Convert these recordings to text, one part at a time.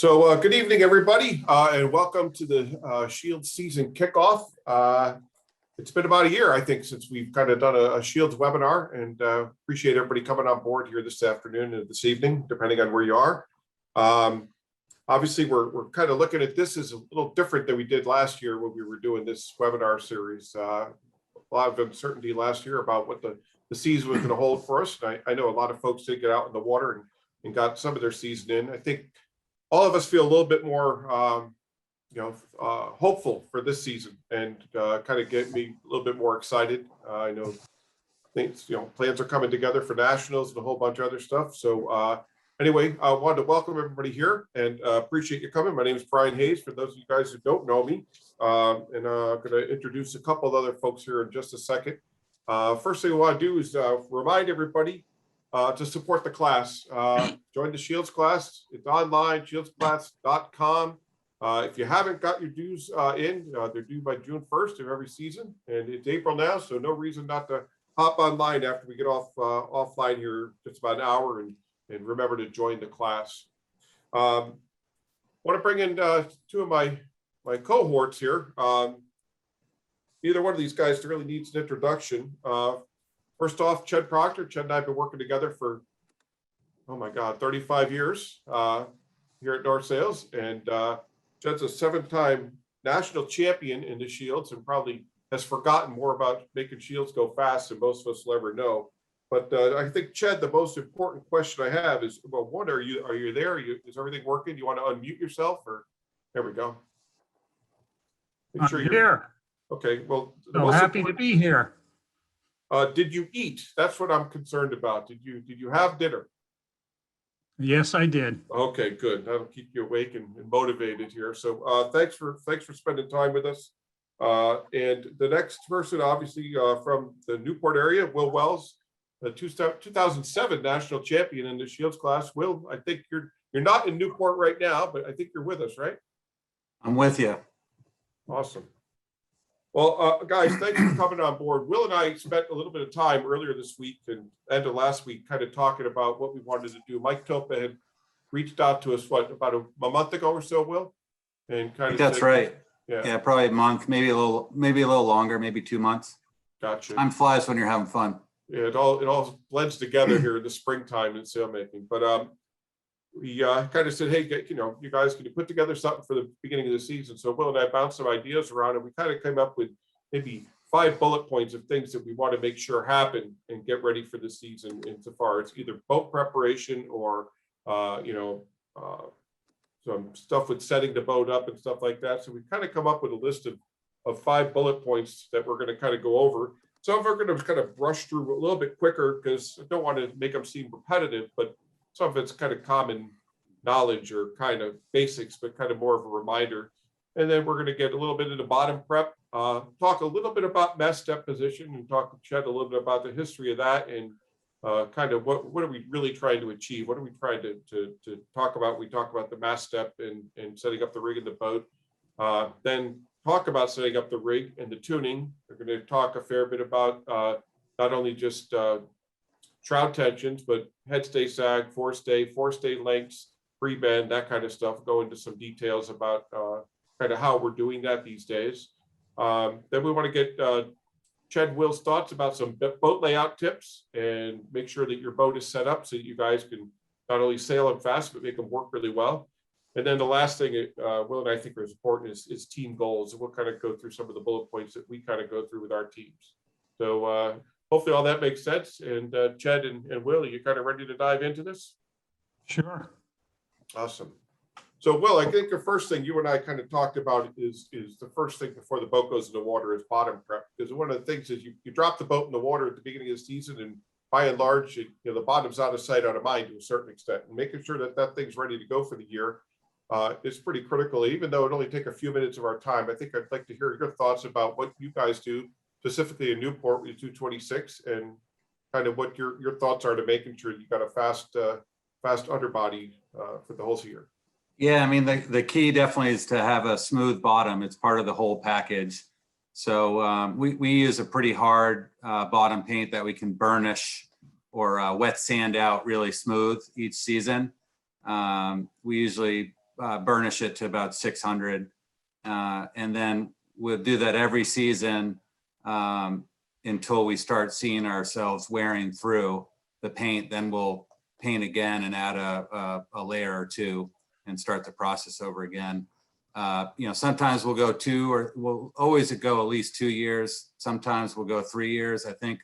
Good evening, everybody, and welcome to the Shields season kickoff. It's been about a year, I think, since we've kind of done a Shields webinar, and appreciate everybody coming on board here this afternoon and this evening, depending on where you are. Obviously, we're kind of looking at this as a little different than we did last year when we were doing this webinar series. A lot of uncertainty last year about what the season was going to hold for us. And I know a lot of folks did get out in the water and got some of their season in. I think all of us feel a little bit more, hopeful for this season, and kind of get me a little bit more excited. I know things, plans are coming together for nationals and a whole bunch of other stuff. So anyway, I wanted to welcome everybody here and appreciate you coming. My name is Brian Hayes, for those of you guys who don't know me, and I'm going to introduce a couple of other folks here in just a second. First thing I want to do is remind everybody to support the class. Join the Shields class. It's online, shieldsclass.com. If you haven't got your dues in, they're due by June 1st of every season, and it's April now, so no reason not to hop online after we get offline here just about an hour, and remember to join the class. I want to bring in two of my cohorts here. Neither one of these guys really needs an introduction. First off, Ched Proctor. Ched and I have been working together for, 35 years here at North Sales. And Ched's a 7-time national champion in the Shields and probably has forgotten more about making Shields go fast than most of us will ever know. But I think, Ched, the most important question I have is, well, one, are you there? Is everything working? You want to unmute yourself? Or there we go. Make sure you're here. Okay, well, so happy to be here. Did you eat? That's what I'm concerned about. Did you have dinner? Yes, I did. Okay, good. That'll keep you awake and motivated here. So thanks for spending time with us. And the next person, obviously from the Newport area, Will Wells, the 2007 national champion in the Shields class. Will, I think you're not in Newport right now, but I think you're with us, right? I'm with you. Awesome. Well, guys, thanks for coming on board. Will and I spent a little bit of time earlier this week and end of last week kind of talking about what we wanted to do. Mike Topa had reached out to us, about a month ago or so, Will? And kind of that's said, right. Yeah, probably a month, maybe a little longer, maybe 2 months. Gotcha. Time flies when you're having fun. Yeah, it all blends together here in the springtime in sail making. But we kind of said, hey, you guys, can you put together something for the beginning of the season? So Will and I bounced some ideas around, and we kind of came up with maybe 5 bullet points of things that we want to make sure happen and get ready for the season. Insofar as either boat preparation or some stuff with setting the boat up and stuff like that. So we kind of come up with a list of 5 bullet points that we're going to kind of go over. Some of them are going to kind of brush through a little bit quicker because I don't want to make them seem repetitive, but some of it's kind of common knowledge or kind of basics, but kind of more of a reminder. And then we're going to get a little bit into bottom prep, talk a little bit about mast deposition, and Ched a little bit about the history of that, and kind of what are we really trying to achieve? What are we trying to talk about? We talk about the mast step and setting up the rig in the boat. Then talk about setting up the rig and the tuning. We're going to talk a fair bit about not only just shroud tensions, but headstay sag, forestay lengths, pre-bend, that kind of stuff. Go into some details about kind of how we're doing that these days. Then we want to get Ched Will's thoughts about some boat layout tips and make sure that your boat is set up so that you guys can not only sail them fast, but make them work really well. And then the last thing Will and I think is important is team goals. And we'll kind of go through some of the bullet points that we kind of go through with our teams. So hopefully all that makes sense. And Ched and Will, are you kind of ready to dive into this? Sure. Awesome. So Will, I think the first thing you and I kind of talked about is the first thing before the boat goes in the water is bottom prep. Because one of the things is you drop the boat in the water at the beginning of the season, and by and large, the bottom's out of sight, out of mind to a certain extent. And making sure that thing's ready to go for the year is pretty critical. Even though it only take a few minutes of our time, I think I'd like to hear your thoughts about what you guys do, specifically in Newport with 226, and kind of what your thoughts are to making sure you got a fast underbody for the whole year. Yeah, I mean, the key definitely is to have a smooth bottom. It's part of the whole package. So we use a pretty hard bottom paint that we can burnish or wet sand out really smooth each season. We usually burnish it to about 600. And then we'll do that every season until we start seeing ourselves wearing through the paint. Then we'll paint again and add a layer or two and start the process over again. Sometimes we'll go 2 or we'll always go at least 2 years. Sometimes we'll go 3 years. I think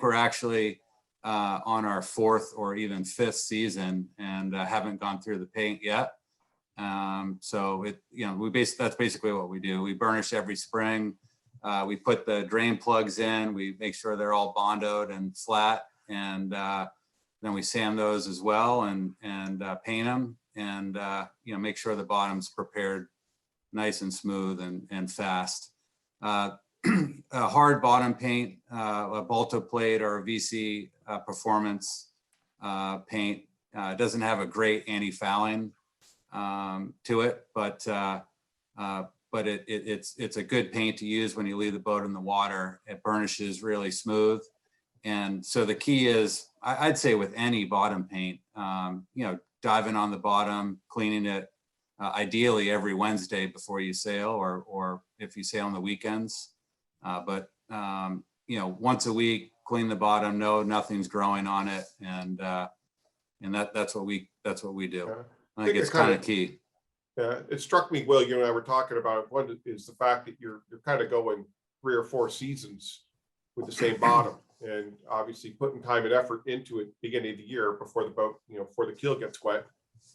we're actually on our 4th or even 5th season and haven't gone through the paint yet. So that's basically what we do. We burnish every spring. We put the drain plugs in. We make sure they're all bondoed and flat, and then we sand those as well and paint them, and make sure the bottom's prepared nice and smooth and fast. A hard bottom paint, a Balto plate or a VC performance paint doesn't have a great anti-fouling to it, but it's a good paint to use when you leave the boat in the water. It burnishes really smooth. And so the key is, I'd say with any bottom paint, diving on the bottom, cleaning it ideally every Wednesday before you sail, or if you sail on the weekends. But once a week, clean the bottom, nothing's growing on it. And that's what we do. Yeah. I think it's kind of key. Yeah, it struck me, Will, you and I were talking about, one is the fact that you're kind of going 3 or 4 seasons with the same bottom, and obviously putting time and effort into it beginning of the year before the boat, before the keel gets wet.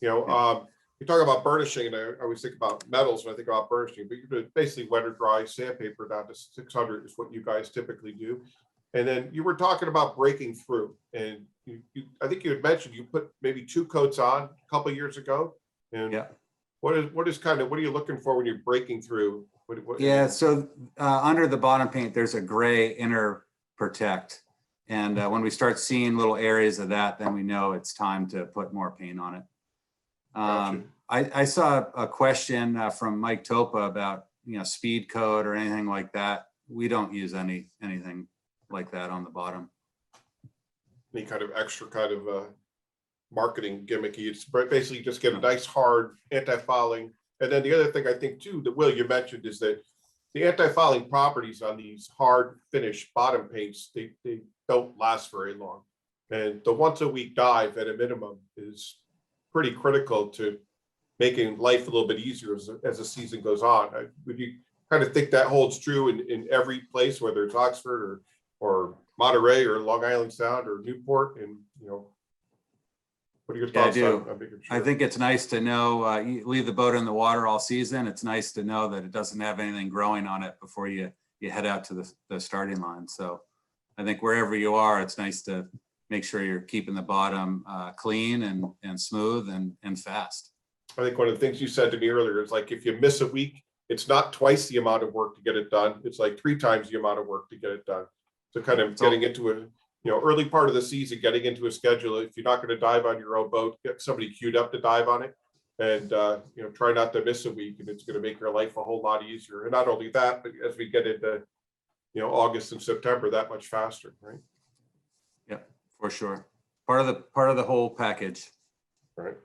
You talk about burnishing, and I always think about metals when I think about burnishing, but you're basically wet or dry sandpaper down to 600 is what you guys typically do. And then you were talking about breaking through, and I think you had mentioned you put maybe 2 coats on a couple of years ago. And Yeah. what are you looking for when you're breaking through? Yeah, so under the bottom paint, there's a gray inner protect. And when we start seeing little areas of that, then we know it's time to put more paint on it. Gotcha. I saw a question from Mike Topa about, speed coat or anything like that. We don't use anything like that on the bottom. Any kind of extra kind of marketing gimmicky. It's basically just get a nice hard anti-fouling. And then the other thing I think too that Will, you mentioned, is that the anti-fouling properties on these hard finish bottom paints, they don't last very long. And the once a week dive at a minimum is pretty critical to making life a little bit easier as the season goes on. Would you kind of think that holds true in every place, whether it's Oxford or Monterey or Long Island Sound or Newport? And what are your thoughts on making sure? I think it's nice to know you leave the boat in the water all season. It's nice to know that it doesn't have anything growing on it before you head out to the starting line. So I think wherever you are, it's nice to make sure you're keeping the bottom clean and smooth and fast. I think one of the things you said to me earlier is, like, if you miss a week, it's not twice the amount of work to get it done. It's like 3 times the amount of work to get it done. So kind of getting into a early part of the season, getting into a schedule. If you're not going to dive on your own boat, get somebody queued up to dive on it, and try not to miss a week, and it's going to make your life a whole lot easier. And not only that, but as we get into August and September, that much faster, right? Yeah, for sure. Part of the whole package. Right.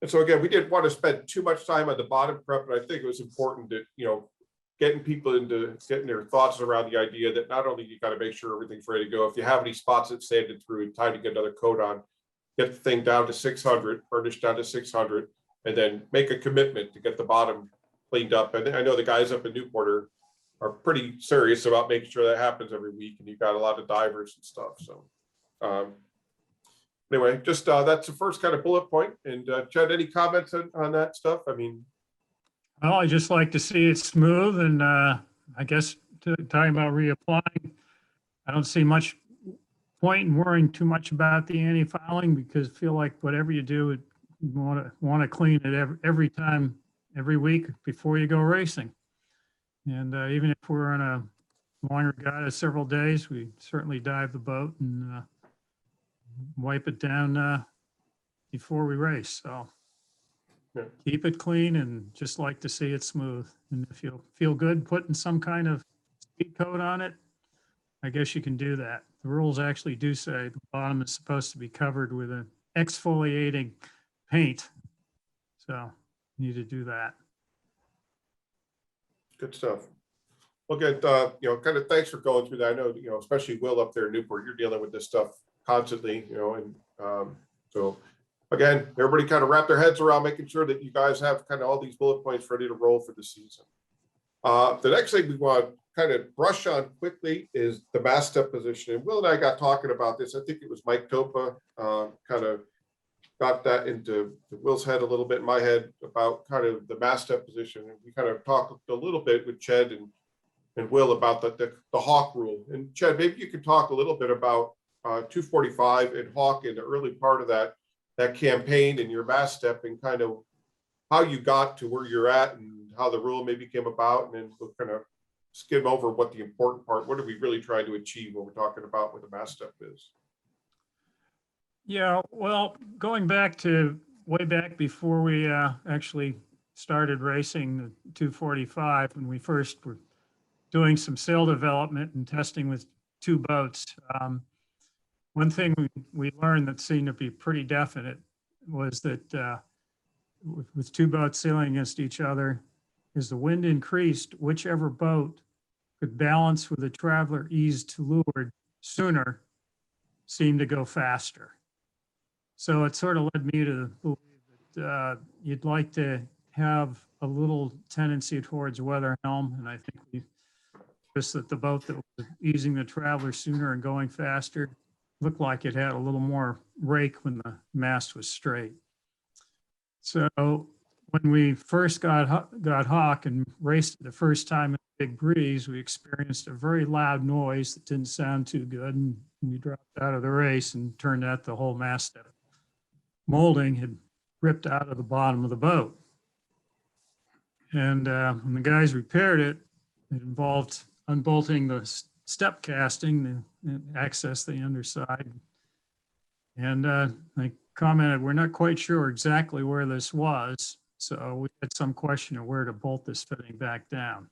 And so again, we didn't want to spend too much time on the bottom prep, but I think it was important that getting people into getting their thoughts around the idea that not only you got to make sure everything's ready to go. If you have any spots that sanded through, time to get another coat on, get the thing down to 600, furnish down to 600, and then make a commitment to get the bottom cleaned up. And I know the guys up in Newport are pretty serious about making sure that happens every week, and you've got a lot of divers and stuff. So anyway, just that's the first kind of bullet point. And Chad, any comments on that stuff? I mean, Well, I just like to see it smooth, and I guess talking about reapplying, I don't see much point in worrying too much about the anti-fouling, because I feel like whatever you do, you want to clean it every time, every week before you go racing. And even if we're on a long regatta several days, we certainly dive the boat and wipe it down before we race. So yeah. Keep it clean, and just like to see it smooth. And if you feel good putting some kind of speed coat on it, I guess you can do that. The rules actually do say the bottom is supposed to be covered with an exfoliating paint. So need to do that. Good stuff. Well, good. Kind of thanks for going through that. I know, especially Will up there in Newport, you're dealing with this stuff constantly, and so again, everybody kind of wrap their heads around making sure that you guys have kind of all these bullet points ready to roll for the season. The next thing we want to kind of brush on quickly is the mast step position. And Will and I got talking about this. I think it was Mike Topa kind of got that into Will's head a little bit, in my head, about kind of the mast step position. And we kind of talked a little bit with Ched and Will about the hawk rule. And Ched, maybe you could talk a little bit about 245 and hawk in the early part of that campaign and your mast step, and kind of how you got to where you're at and how the rule maybe came about. And then we'll kind of skim over what the important part, what are we really trying to achieve when we're talking about what the mast step is? Yeah, well, going back to way back before we actually started racing the 245, when we first were doing some sail development and testing with two boats, one thing we learned that seemed to be pretty definite was that with two boats sailing against each other, as the wind increased, whichever boat could balance with the traveler eased to leeward sooner seemed to go faster. So it sort of led me to believe that you'd like to have a little tendency towards weather helm. And I think we noticed that the boat that was easing the traveler sooner and going faster looked like it had a little more rake when the mast was straight. So when we first got hawk and raced it the first time in a big breeze, we experienced a very loud noise that didn't sound too good. And we dropped out of the race, and turned out the whole mast step molding had ripped out of the bottom of the boat. And when the guys repaired it, it involved unbolting the step casting to access the underside. And I commented, we're not quite sure exactly where this was. So we had some question of where to bolt this fitting back down.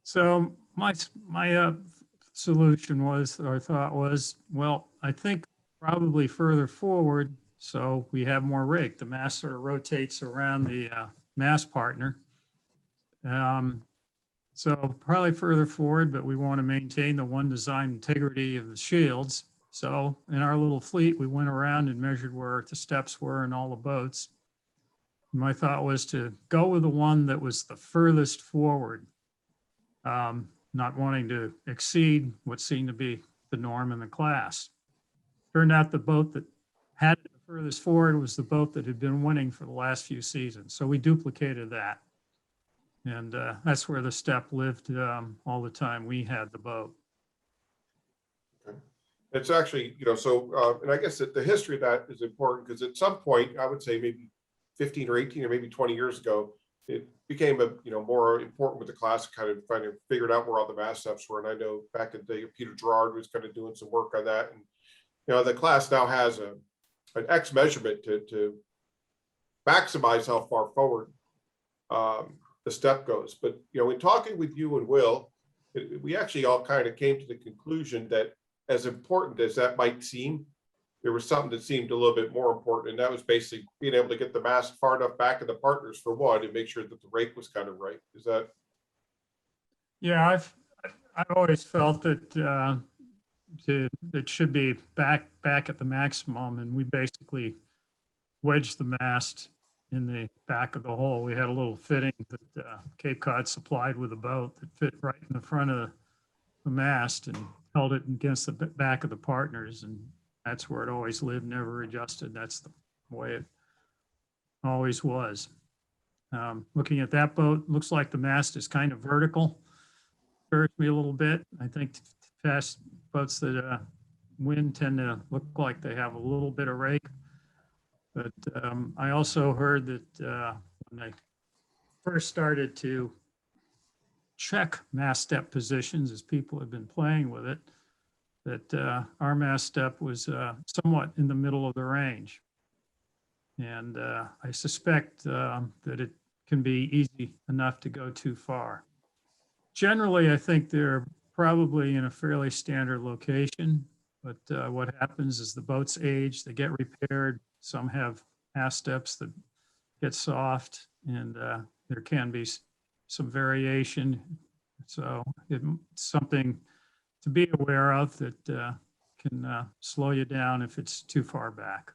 So my solution was, or thought was, well, I think probably further forward, so we have more rake. The mast sort of rotates around the mast partner. So probably further forward, but we want to maintain the one design integrity of the shields. So in our little fleet, we went around and measured where the steps were in all the boats. My thought was to go with the one that was the furthest forward, not wanting to exceed what seemed to be the norm in the class. Turned out the boat that had it the furthest forward was the boat that had been winning for the last few seasons. So we duplicated that. And that's where the step lived all the time we had the boat. Okay. It's actually, and I guess that the history of that is important, because at some point, I would say maybe 15 or 18 or maybe 20 years ago, it became more important with the class, kind of trying to figure out where all the mast steps were. And I know back in the day, Peter Gerard was kind of doing some work on that. And the class now has an X measurement to maximize how far forward the step goes. But in talking with you and Will, we actually all kind of came to the conclusion that, as important as that might seem, there was something that seemed a little bit more important, and that was basically being able to get the mast far enough back of the partners for one, and make sure that the rake was kind of right. Is that? Yeah, I've always felt that it should be back at the maximum, and we basically wedged the mast in the back of the hull. We had a little fitting that Cape Cod supplied with a boat that fit right in the front of the mast and held it against the back of the partners, and that's where it always lived, never adjusted. That's the way it always was. Looking at that boat, looks like the mast is kind of vertical. Scares me a little bit. I think fast boats that win tend to look like they have a little bit of rake. But I also heard that when I first started to check mast step positions, as people have been playing with it, that our mast step was somewhat in the middle of the range. And I suspect that it can be easy enough to go too far. Generally, I think they're probably in a fairly standard location, but what happens is the boats age, they get repaired. Some have mast steps that get soft, and there can be some variation. So it's something to be aware of that can slow you down if it's too far back.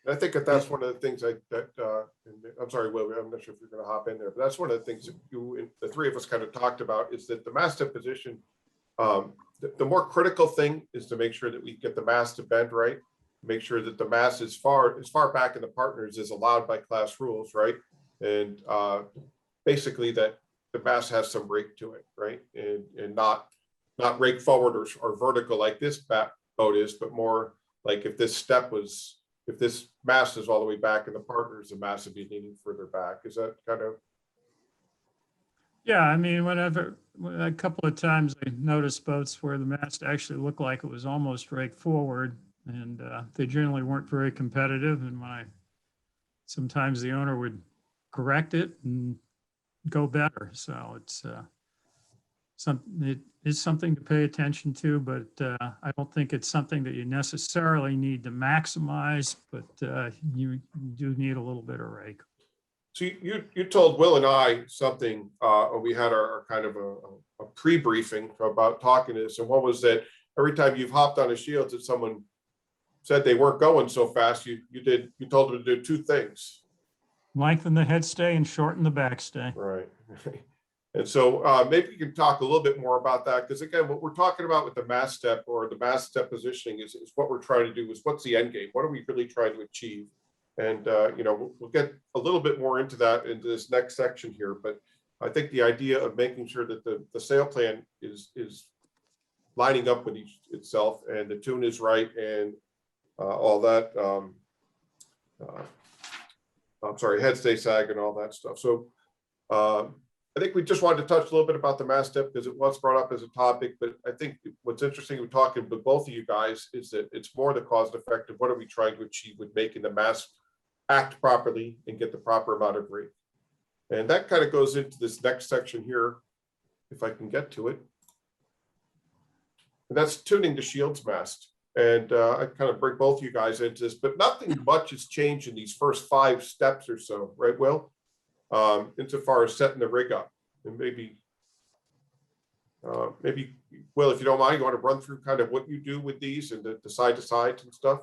I think that that's one of the things and I'm sorry, Will, I'm not sure if you're going to hop in there, but that's one of the things that the three of us kind of talked about, is that the mast position, the more critical thing is to make sure that we get the mast to bend right, make sure that the mast is far back in the partners as allowed by class rules, right? And basically that the mast has some rake to it, right? And not rake forward or vertical like this boat is, but more like if this mast is all the way back in the partners, the mast would be leaning further back. Is that kind of? Yeah, I mean, a couple of times I noticed boats where the mast actually looked like it was almost raked forward, and they generally weren't very competitive. And sometimes the owner would correct it and go better. So it is something to pay attention to, but I don't think it's something that you necessarily need to maximize, but you do need a little bit of rake. So you told Will and I something, we had our kind of a pre-briefing about talking to this, and what was that every time you've hopped on a shield that someone said they weren't going so fast, you told them to do two things. Lengthen the headstay and shorten the backstay. Right. And so maybe you can talk a little bit more about that, because again, what we're talking about with the mast step or the mast step positioning is what we're trying to do, is what's the end game? What are we really trying to achieve? And we'll get a little bit more into that into this next section here, but I think the idea of making sure that the sail plan is lining up with itself, and the tune is right, and all that. I'm sorry, headstay sag and all that stuff. So I think we just wanted to touch a little bit about the mast step because it was brought up as a topic, but I think what's interesting with talking with both of you guys is that it's more the cause and effect of what are we trying to achieve with making the mast act properly and get the proper amount of rake. And that kind of goes into this next section here, if I can get to it. And that's tuning the shield's mast. And I kind of bring both of you guys into this, but nothing much has changed in these first 5 steps or so, right, Will? Insofar as setting the rig up. And maybe Will, if you don't mind, you want to run through kind of what you do with these and the side to sides and stuff?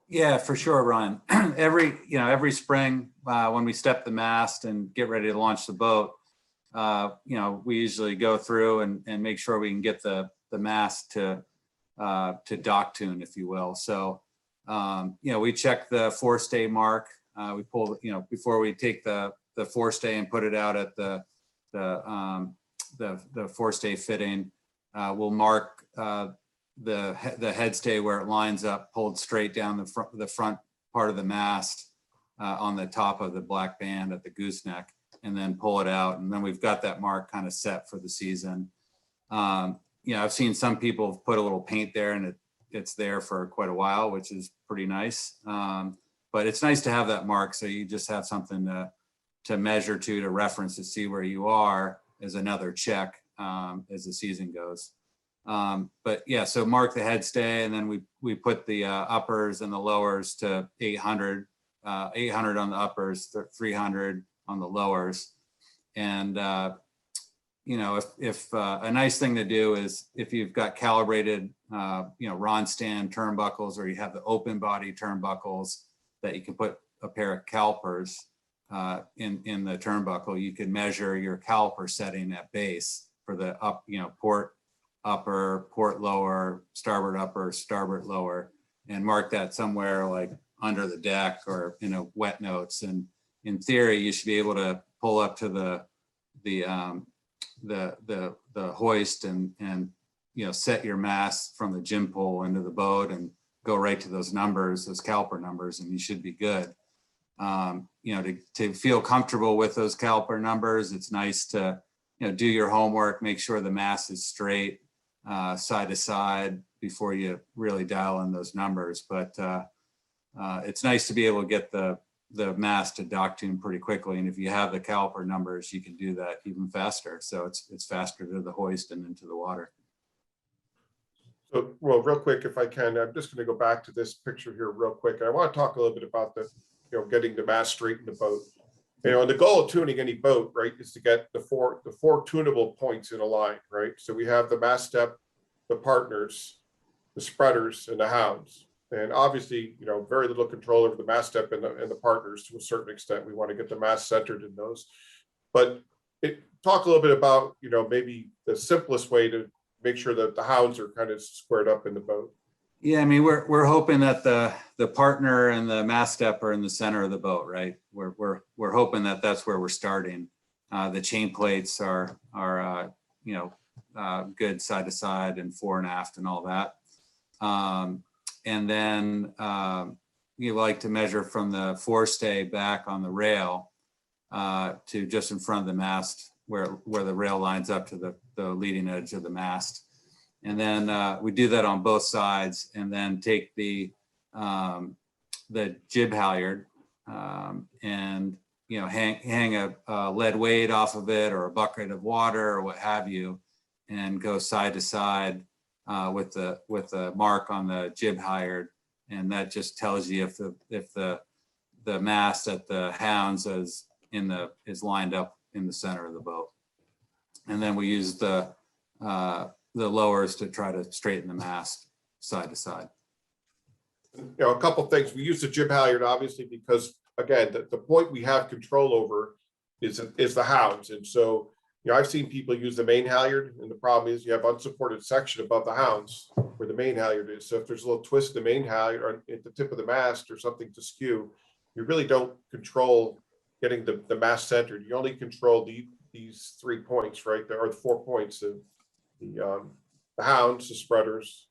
Yeah, for sure, Ron. Every spring when we step the mast and get ready to launch the boat, we usually go through and make sure we can get the mast to dock tune, if you will. So, we check the forestay mark. We pull, before we take the forestay and put it out at the forestay fitting, we'll mark the headstay where it lines up, pulled straight down the front part of the mast on the top of the black band at the gooseneck, and then pull it out. And then we've got that mark kind of set for the season. I've seen some people put a little paint there and it's there for quite a while, which is pretty nice. But it's nice to have that mark, so you just have something to measure to reference to see where you are as another check as the season goes. But yeah, so mark the headstay, and then we put the uppers and the lowers to 800 on the uppers, 300 on the lowers. And if a nice thing to do is if you've got calibrated Ron stand turnbuckles, or you have the open body turnbuckles that you can put a pair of calipers in the turnbuckle, you can measure your caliper setting at base for the port upper, port lower, starboard upper, starboard lower, and mark that somewhere like under the deck or wet notes. And in theory, you should be able to pull up to the hoist and set your mast from the gym pole into the boat and go right to those numbers, those caliper numbers, and you should be good. To feel comfortable with those caliper numbers, it's nice to do your homework, make sure the mast is straight side to side before you really dial in those numbers. But it's nice to be able to get the mast to dock tune pretty quickly, and if you have the caliper numbers, you can do that even faster. So it's faster to the hoist and into the water. So, well, real quick, if I can, I'm just going to go back to this picture here real quick. I want to talk a little bit about the getting the mast straight in the boat. And the goal of tuning any boat, right, is to get the four tunable points in a line, right? So we have the mast step, the partners, the spreaders, and the hounds. And obviously, very little control over the mast step and the partners to a certain extent. We want to get the mast centered in those. But talk a little bit about, maybe the simplest way to make sure that the hounds are kind of squared up in the boat. Yeah, I mean, we're hoping that the partner and the mast step are in the center of the boat, right? We're hoping that that's where we're starting. The chain plates are good side to side and fore and aft and all that. And then you like to measure from the forestay back on the rail to just in front of the mast where the rail lines up to the leading edge of the mast. And then we do that on both sides, and then take the jib halyard and hang a lead weight off of it or a bucket of water or what have you, and go side to side with the mark on the jib halyard, and that just tells you if the mast at the hounds is lined up in the center of the boat. And then we use the lowers to try to straighten the mast side to side. A couple of things. We use the jib halyard obviously because, again, the point we have control over is the hounds. And so, I've seen people use the main halyard, and the problem is you have unsupported section above the hounds where the main halyard is. So if there's a little twist in the main halyard or at the tip of the mast or something to skew, you really don't control getting the mast centered. You only control these 3 points, right? There are 4 points of the hounds, the spreaders,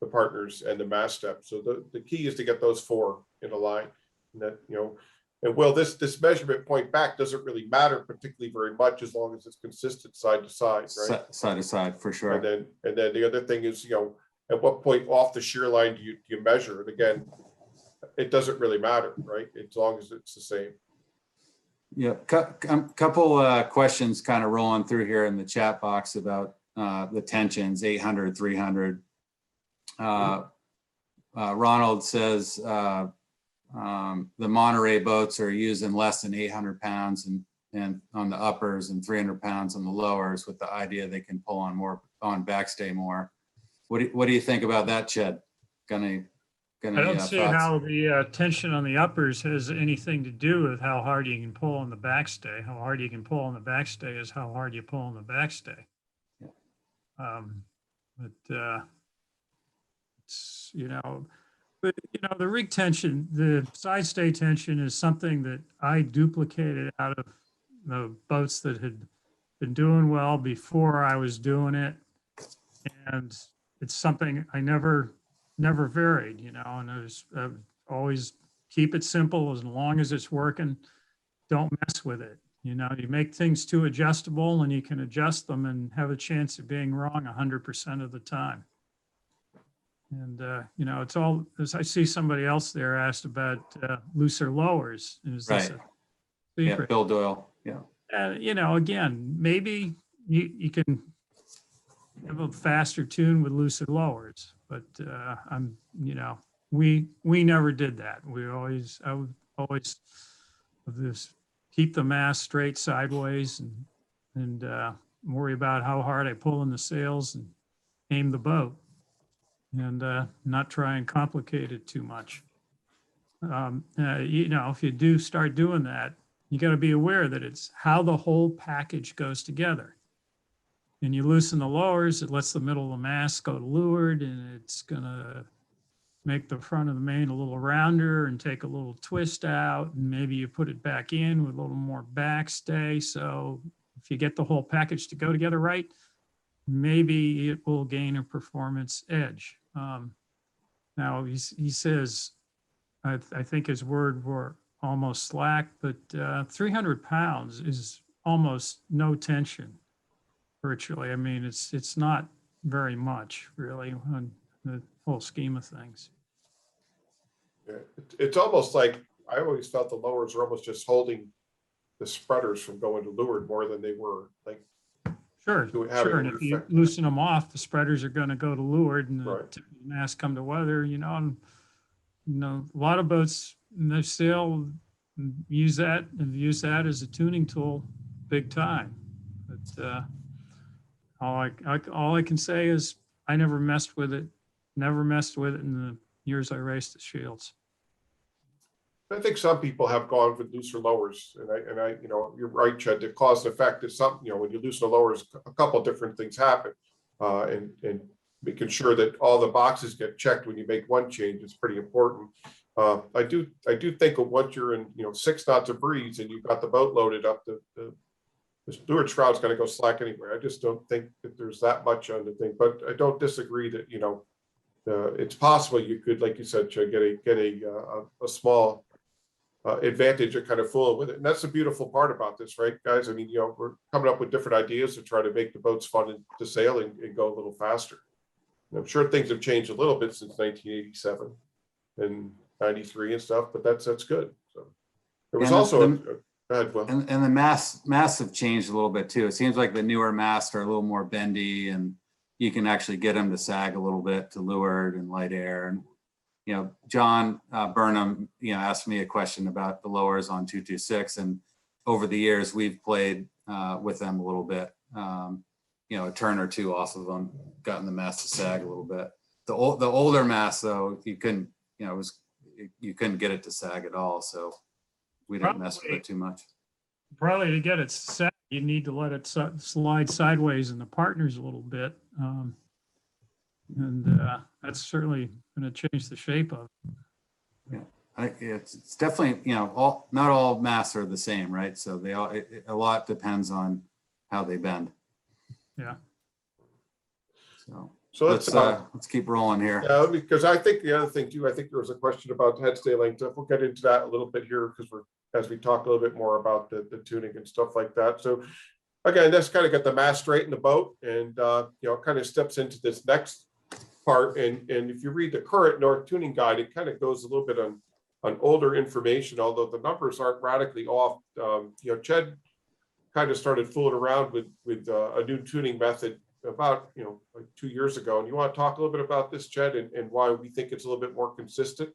the partners, and the mast step. So the key is to get those 4 in a line. And that, and this measurement point back doesn't really matter particularly very much as long as it's consistent side to side, right? Side to side, for sure. And then the other thing is, at what point off the shear line do you measure? And again, it doesn't really matter, right? As long as it's the same. Yeah, couple questions kind of rolling through here in the chat box about the tensions, 800, 300. Ronald says the Monterey boats are using less than 800 pounds and on the uppers and 300 pounds on the lowers, with the idea they can pull on more on backstay more. What do you think about that, Ched? I don't see how the tension on the uppers has anything to do with how hard you can pull on the backstay. How hard you can pull on the backstay is how hard you pull on the backstay. Yeah. It's, the rig tension, the side stay tension is something that I duplicated out of the boats that had been doing well before I was doing it. And it's something I never varied, and I was always keep it simple as long as it's working. Don't mess with it. You make things too adjustable and you can adjust them and have a chance of being wrong 100% of the time. And, it's all, as I see somebody else there asked about looser lowers. Is this right. A secret? Yeah, Bill Doyle. Yeah. Again, maybe you can have a faster tune with looser lowers, but we never did that. I would always this keep the mast straight sideways and worry about how hard I pull in the sails and aim the boat, and not try and complicate it too much. If you do start doing that, you got to be aware that it's how the whole package goes together. And you loosen the lowers, it lets the middle of the mast go to leeward, and it's going to make the front of the main a little rounder and take a little twist out. And maybe you put it back in with a little more backstay. So if you get the whole package to go together right, maybe it will gain a performance edge. Now he says, I think his word were almost slack, but 300 pounds is almost no tension. Virtually. I mean, it's not very much really on the whole scheme of things. Yeah, it's almost like I always felt the lowers are almost just holding the spreaders from going to leeward more than they were like. Sure. And if you loosen them off, the spreaders are going to go to leeward, and the tip of the mast come to weather. A lot of boats they still use that as a tuning tool big time. But all I can say is I never messed with it in the years I raced the Shields. I think some people have gone with looser lowers, and I, you're right, Chad. The cause and effect is something. When you loosen the lowers, a couple different things happen, and making sure that all the boxes get checked when you make one change is pretty important. I do think of once you're in 6 knots of breeze and you've got the boat loaded up, the steward shroud's going to go slack anyway. I just don't think that there's that much on the thing, but I don't disagree that it's possible you could, like you said, Chad, get a small advantage of kind of fooling with it. And that's the beautiful part about this, right, guys? I mean, we're coming up with different ideas to try to make the boats fun to sail and go a little faster. And I'm sure things have changed a little bit since 1987 and 93 and stuff, but that's good. So there was also go ahead, Will. And the masts have changed a little bit too. It seems like the newer masts are a little more bendy, and you can actually get them to sag a little bit to leeward and light air. And John Burnham, asked me a question about the lowers on 226, and over the years we've played with them a little bit. A turn or two off of them, gotten the mast to sag a little bit. The older mast though, you couldn't, you couldn't get it to sag at all, so we didn't mess with it too much. Probably to get it set, you need to let it slide sideways in the partners a little bit. And that's certainly going to change the shape of it. Yeah, it's definitely, not all masts are the same, right? So they all, a lot depends on how they bend. Yeah. So let's keep rolling here. Yeah, because I think the other thing too, I think there was a question about headstay length. We'll get into that a little bit here because as we talk a little bit more about the tuning and stuff like that. So again, that's kind of got the mast straight in the boat, and it kind of steps into this next part. And if you read the current North Tuning Guide, it kind of goes a little bit on older information, although the numbers aren't radically off. Chad kind of started fooling around with a new tuning method about like 2 years ago. And you want to talk a little bit about this, Chad, and why we think it's a little bit more consistent?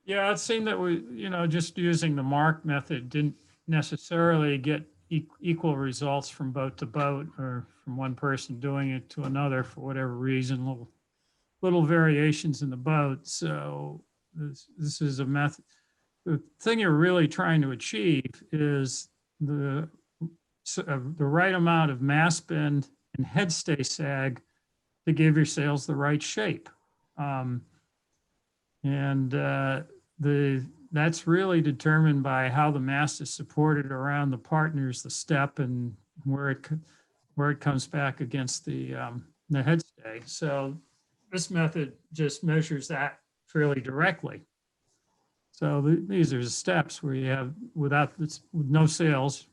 Yeah, it seemed that we, just using the mark method didn't necessarily get equal results from boat to boat, or from one person doing it to another for whatever reason, little variations in the boat. So this is a method. The thing you're really trying to achieve is the right amount of mast bend and headstay sag to give your sails the right shape. That's really determined by how the mast is supported around the partners, the step, and where it comes back against the headstay. So this method just measures that fairly directly. So these are the steps where you have with no sails,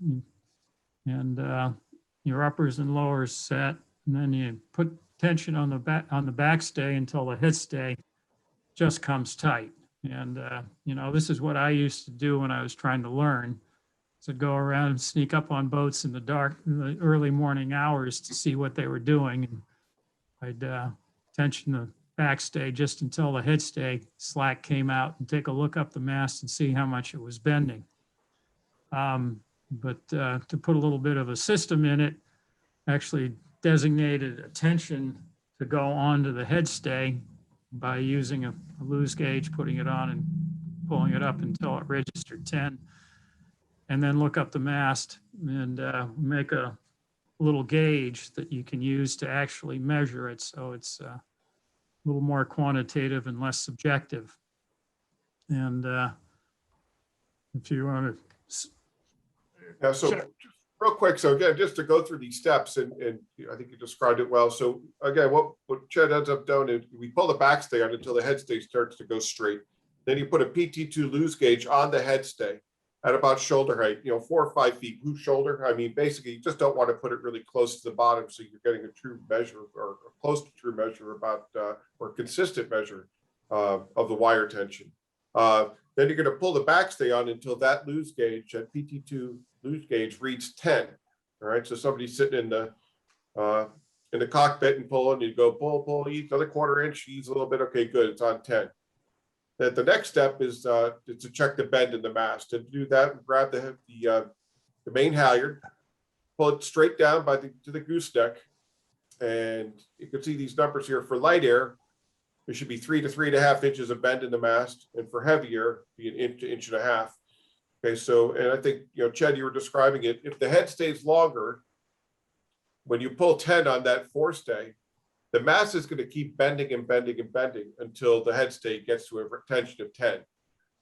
and your uppers and lowers set, and then you put tension on the backstay until the headstay just comes tight. And this is what I used to do when I was trying to learn. So go around and sneak up on boats in the early morning hours to see what they were doing, and I'd tension the backstay just until the headstay slack came out, and take a look up the mast and see how much it was bending. But to put a little bit of a system in it, actually designated a tension to go onto the headstay by using a loose gauge, putting it on and pulling it up until it registered 10, and then look up the mast and make a little gauge that you can use to actually measure it. So it's a little more quantitative and less subjective. And if you want to. Yeah, so real quick, so again, just to go through these steps, and I think you described it well. So again, what Chad ends up doing is we pull the backstay on until the headstay starts to go straight. Then you put a PT2 loose gauge on the headstay at about shoulder height, 4 or 5 feet loose shoulder. I mean, basically, you just don't want to put it really close to the bottom, so you're getting a true measure, or close to true measure about, or consistent measure of the wire tension. Then you're going to pull the backstay on until that loose gauge, that PT2 loose gauge, reads 10. All right, so somebody's sitting in the cockpit and pulling, you go pull, each another 1/4 inch, ease a little bit. Okay, good, it's on 10. That the next step is to check the bend in the mast. And to do that, grab the main halyard, pull it straight down to the gooseneck, and you can see these numbers here. For light air, there should be 3 to 3.5 inches of bend in the mast, and for heavy air, be an inch to inch and a half. Okay, so, and I think, Chad, you were describing it. If the head stays longer, when you pull 10 on that forestay, the mast is going to keep bending and bending and bending until the head stay gets to a tension of 10.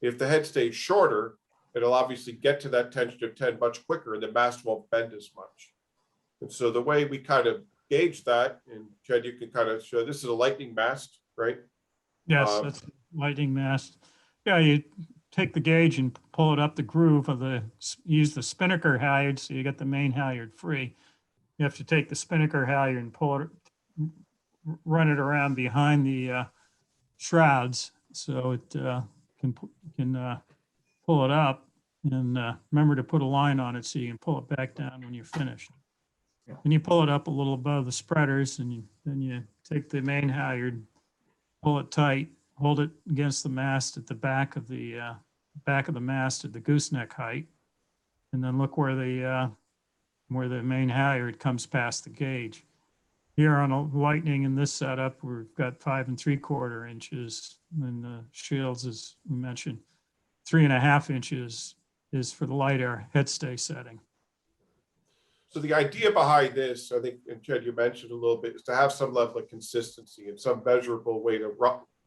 If the head stays shorter, it'll obviously get to that tension of 10 much quicker, and the mast won't bend as much. And so the way we kind of gauge that, and Chad, you can kind of show, this is a lightning mast, right? Yes, that's lightning mast. Yeah, you take the gauge and pull it up the groove of use the spinnaker halyard, so you get the main halyard free. You have to take the spinnaker halyard and pull it, run it around behind the shrouds, so it can pull it up, and remember to put a line on it so you can pull it back down when you're finished. Yeah. And you pull it up a little above the spreaders, and then you take the main halyard, pull it tight, hold it against the mast at the back of the mast at the gooseneck height, and then look where the main halyard comes past the gauge. Here on a lightning in this setup, we've got 5 3/4 inches, and the Shields, as we mentioned, 3.5 inches is for the light air headstay setting. So the idea behind this, I think, and Chad, you mentioned a little bit, is to have some level of consistency and some measurable way to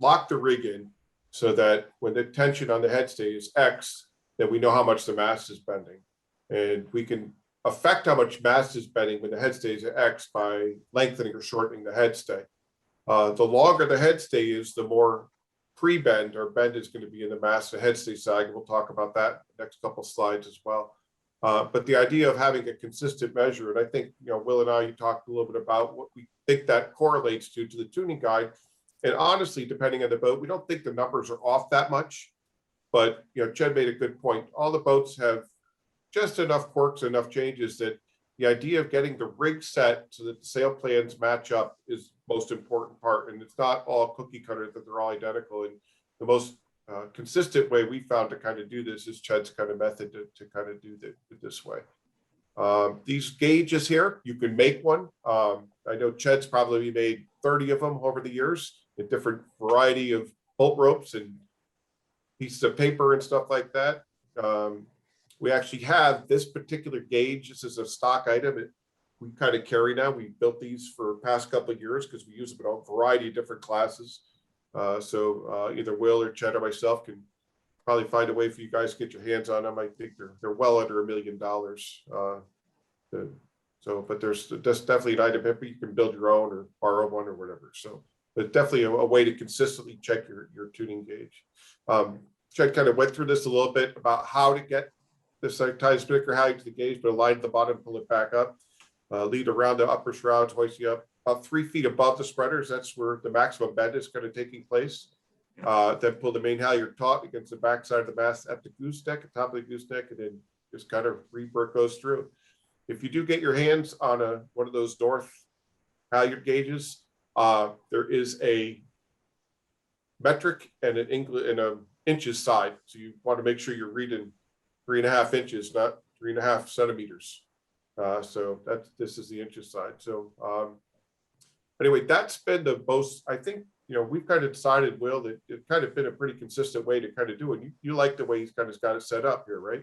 lock the rig in, so that when the tension on the headstay is X, that we know how much the mast is bending, and we can affect how much mast is bending when the headstay is at X by lengthening or shortening the headstay. The longer the headstay is, the more pre-bend or bend is going to be in the mast and headstay sag. We'll talk about that in the next couple of slides as well. But the idea of having a consistent measure, and I think, Will and I, you talked a little bit about what we think that correlates to the tuning guide. And honestly, depending on the boat, we don't think the numbers are off that much. But, Chad made a good point. All the boats have just enough quirks, enough changes, that the idea of getting the rig set so that the sail plans match up is most important part. And it's not all cookie cutter that they're all identical. And the most consistent way we found to kind of do this is Chad's kind of method to kind of do it this way. These gauges here, you can make one. I know Chad's probably made 30 of them over the years in different variety of bolt ropes and pieces of paper and stuff like that. We actually have this particular gauge. This is a stock item. We kind of carry now. We built these for the past couple of years because we use them in a variety of different classes. So either Will or Chad or myself can probably find a way for you guys to get your hands on them. I think they're well under $1 million. But there's definitely an item here. You can build your own or borrow one or whatever. So it's definitely a way to consistently check your tuning gauge. Chad kind of went through this a little bit about how to get this tie spinnaker halyard to the gauge, but align the bottom, pull it back up, lead around the upper shrouds, hoist you up about 3 feet above the spreaders. That's where the maximum bend is kind of taking place. Then pull the main halyard taut against the backside of the mast at the gooseneck, at the top of the gooseneck, and then just kind of read where it goes through. If you do get your hands on one of those North halyard gauges, there is a metric and an inches side. So you want to make sure you're reading 3.5 inches, not 3.5 centimeters. So this is the inches side. So anyway, that's been the most, I think, we've kind of decided, Will, that it's kind of been a pretty consistent way to kind of do it. You like the way he's kind of got it set up here, right?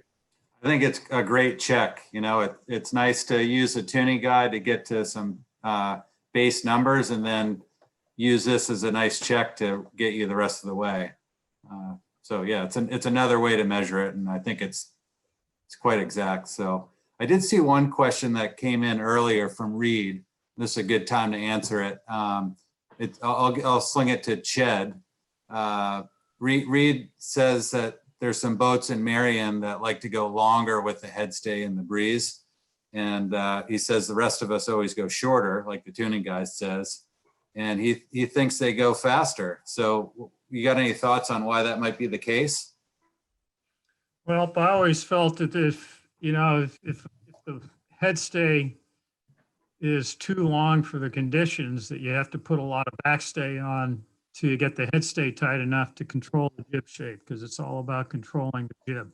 I think it's a great check. It's nice to use a tuning guide to get to some base numbers, and then use this as a nice check to get you the rest of the way. So yeah, it's another way to measure it, and I think it's quite exact. So I did see one question that came in earlier from Reed. This is a good time to answer it. I'll sling it to Ched. Reed says that there's some boats in Marion that like to go longer with the headstay and the breeze. And he says the rest of us always go shorter, like the tuning guy says. And he thinks they go faster. So you got any thoughts on why that might be the case? Well, I always felt that if the headstay is too long for the conditions, that you have to put a lot of backstay on till you get the headstay tight enough to control the jib shape, because it's all about controlling the jib.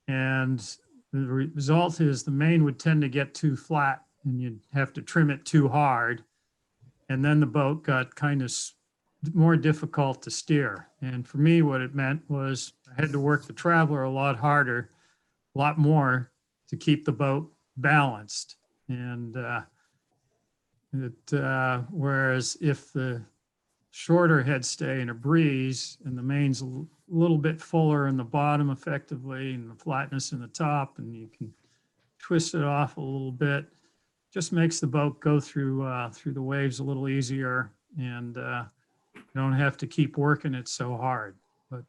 And the result is the main would tend to get too flat and you'd have to trim it too hard. And then the boat got kind of more difficult to steer. And for me, what it meant was I had to work the Traveler a lot harder, a lot more to keep the boat balanced. And whereas if the shorter headstay in a breeze and the main's a little bit fuller in the bottom effectively and the flatness in the top, and you can twist it off a little bit, just makes the boat go through the waves a little easier, and you don't have to keep working it so hard. But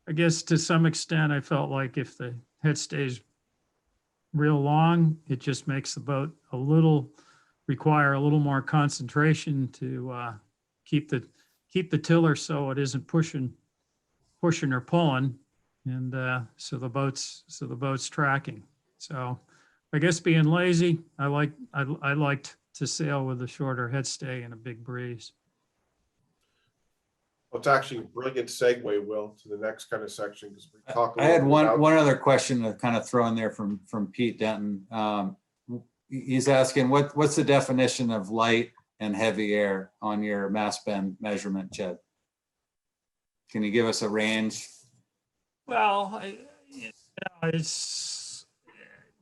I guess to some extent, I felt like if the headstay's real long, it just makes the boat require a little more concentration to keep the tiller so it isn't pushing or pulling, and so the boat's tracking. So I guess being lazy, I liked to sail with a shorter headstay and a big breeze. Well, it's actually a brilliant segue, Will, to the next kind of section, because we talk. I had one other question to kind of throw in there from Pete Denton. He's asking what's the definition of light and heavy air on your mast bend measurement, Jed? Can you give us a range? Well, it's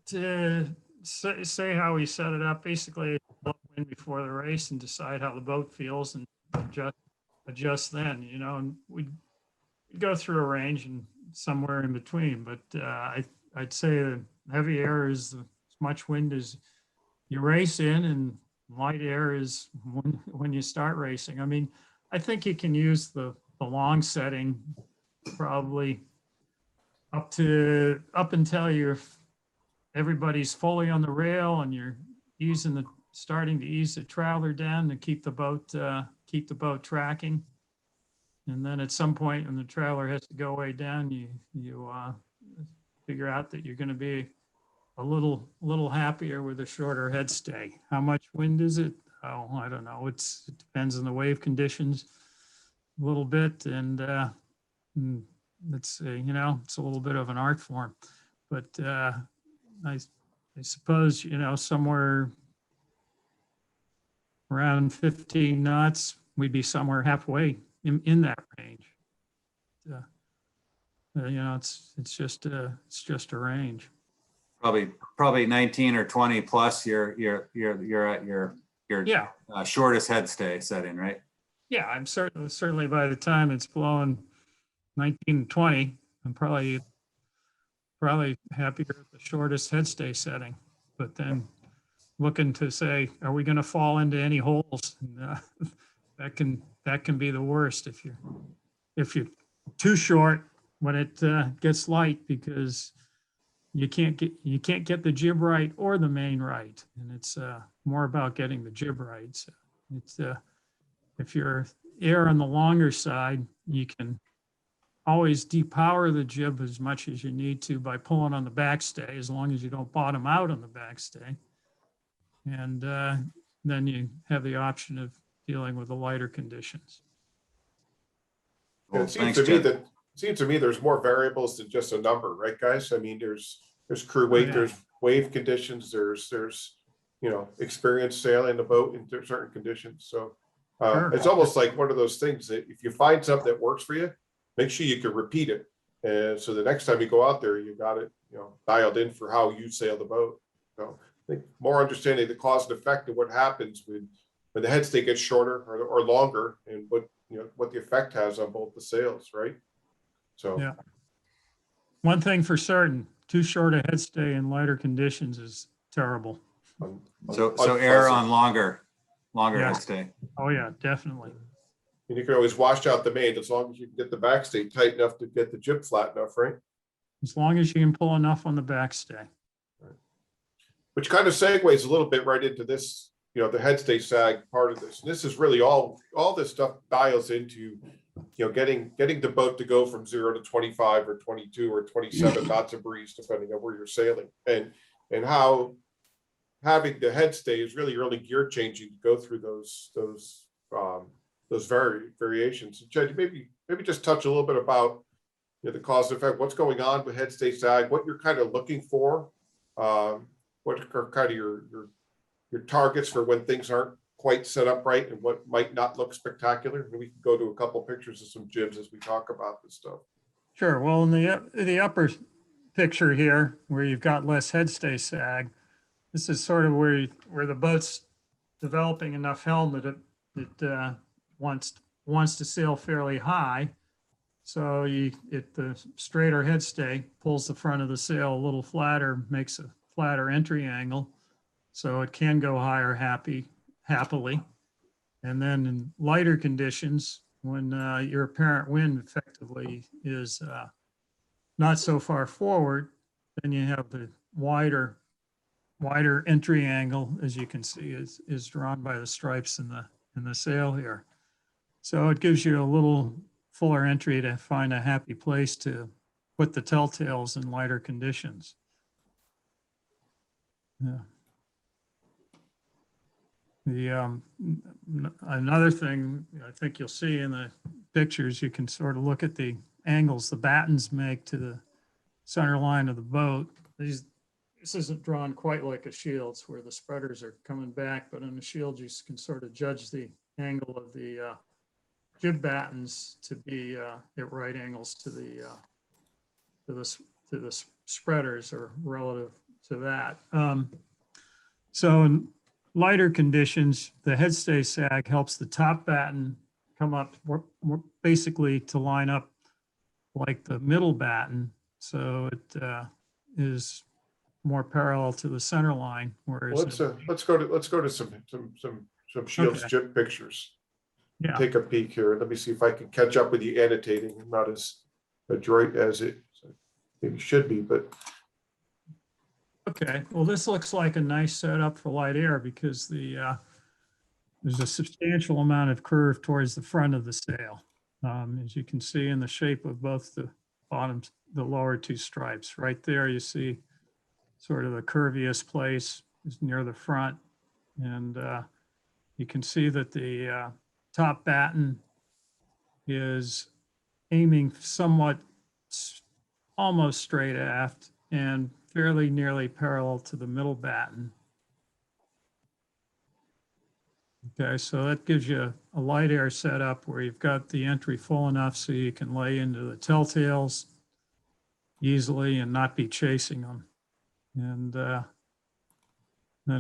to say how we set it up. Basically, in before the race and decide how the boat feels and adjust then. You know, and we go through a range and somewhere in between. But I'd say the heavy air is as much wind as you race in, and light air is when you start racing. I mean, I think you can use the long setting probably up until everybody's fully on the rail and you're starting to ease the Traveler down to keep the boat tracking. And then at some point when the Traveler has to go way down, you figure out that you're going to be a little happier with a shorter headstay. How much wind is it? Oh, I don't know. It depends on the wave conditions a little bit, and it's it's a little bit of an art form. But I suppose somewhere around 15 knots, we'd be somewhere halfway in that range. It's just a range. Probably 19 or 20 plus. You're at your shortest headstay setting, right? Yeah, I'm certainly by the time it's blowing 19, 20, I'm probably happier at the shortest headstay setting. But then looking to say, are we going to fall into any holes? And, that can be the worst if you're too short when it gets light, because you can't get the jib right or the main right, and it's more about getting the jib right. So it's if you're air on the longer side, you can always depower the jib as much as you need to by pulling on the backstay, as long as you don't bottom out on the backstay. And then you have the option of dealing with the lighter conditions. Well, it seems to me there's more variables than just a number, right, guys? I mean, there's crew weight, there's wave conditions, there's experience sailing the boat in certain conditions. So it's almost like one of those things that if you find something that works for you, make sure you can repeat it. And so the next time you go out there, you got it, dialed in for how you sail the boat. So I think more understanding the cause and effect of what happens when the headstay gets shorter or longer, and what the effect has on both the sails, right? So yeah, one thing for certain, too short a headstay in lighter conditions is terrible. So air on longer Yes. headstay. Oh yeah, definitely. and you can always wash out the main as long as you can get the backstay tight enough to get the jib flat enough, right? As long as you can pull enough on the backstay. Which kind of segues a little bit right into this, the headstay sag part of this. And this is really all this stuff dials into, getting the boat to go from 0 to 25 or 22 or 27 knots of breeze, depending on where you're sailing, and how having the headstay is really gear changing to go through those those variations. Jed, maybe just touch a little bit about, you know, the cause and effect, what's going on with Headstay sag, what you're kind of looking for, what are kind of your targets for when things aren't quite set up right, and what might not look spectacular. And we can go to a couple pictures of some jibs as we talk about this stuff. Sure. Well, in the upper picture here, where you've got less headstay sag, this is sort of where the boat's developing enough helm that it wants to sail fairly high. So the straighter headstay pulls the front of the sail a little flatter, makes a flatter entry angle, so it can go higher happily. And then in lighter conditions, when your apparent wind effectively is not so far forward, then you have the wider entry angle, as you can see, is drawn by the stripes in the sail here. So it gives you a little fuller entry to find a happy place to put the telltales in lighter conditions. Yeah. Another thing I think you'll see in the pictures, you can sort of look at the angles the battens make to the center line of the boat. This isn't drawn quite like a shields where the spreaders are coming back, but in the shield you can sort of judge the angle of the jib battens to be at right angles to the spreaders, or relative to that. So in lighter conditions, the headstay sag helps the top batten come up more basically to line up like the middle batten, so it is more parallel to the center line. Whereas Let's go to some shields Okay. jib pictures. Yeah. Take a peek here. Let me see if I can catch up with you annotating. I'm not as adroit as it maybe should be, but Okay, well, this looks like a nice setup for light air because there's a substantial amount of curve towards the front of the sail. As you can see in the shape of both the bottoms, the lower two stripes. Right there, you see sort of the curviest place is near the front. And you can see that the top batten is aiming somewhat almost straight aft and fairly nearly parallel to the middle batten. Okay, so that gives you a light air setup where you've got the entry full enough so you can lay into the telltales easily and not be chasing them. And then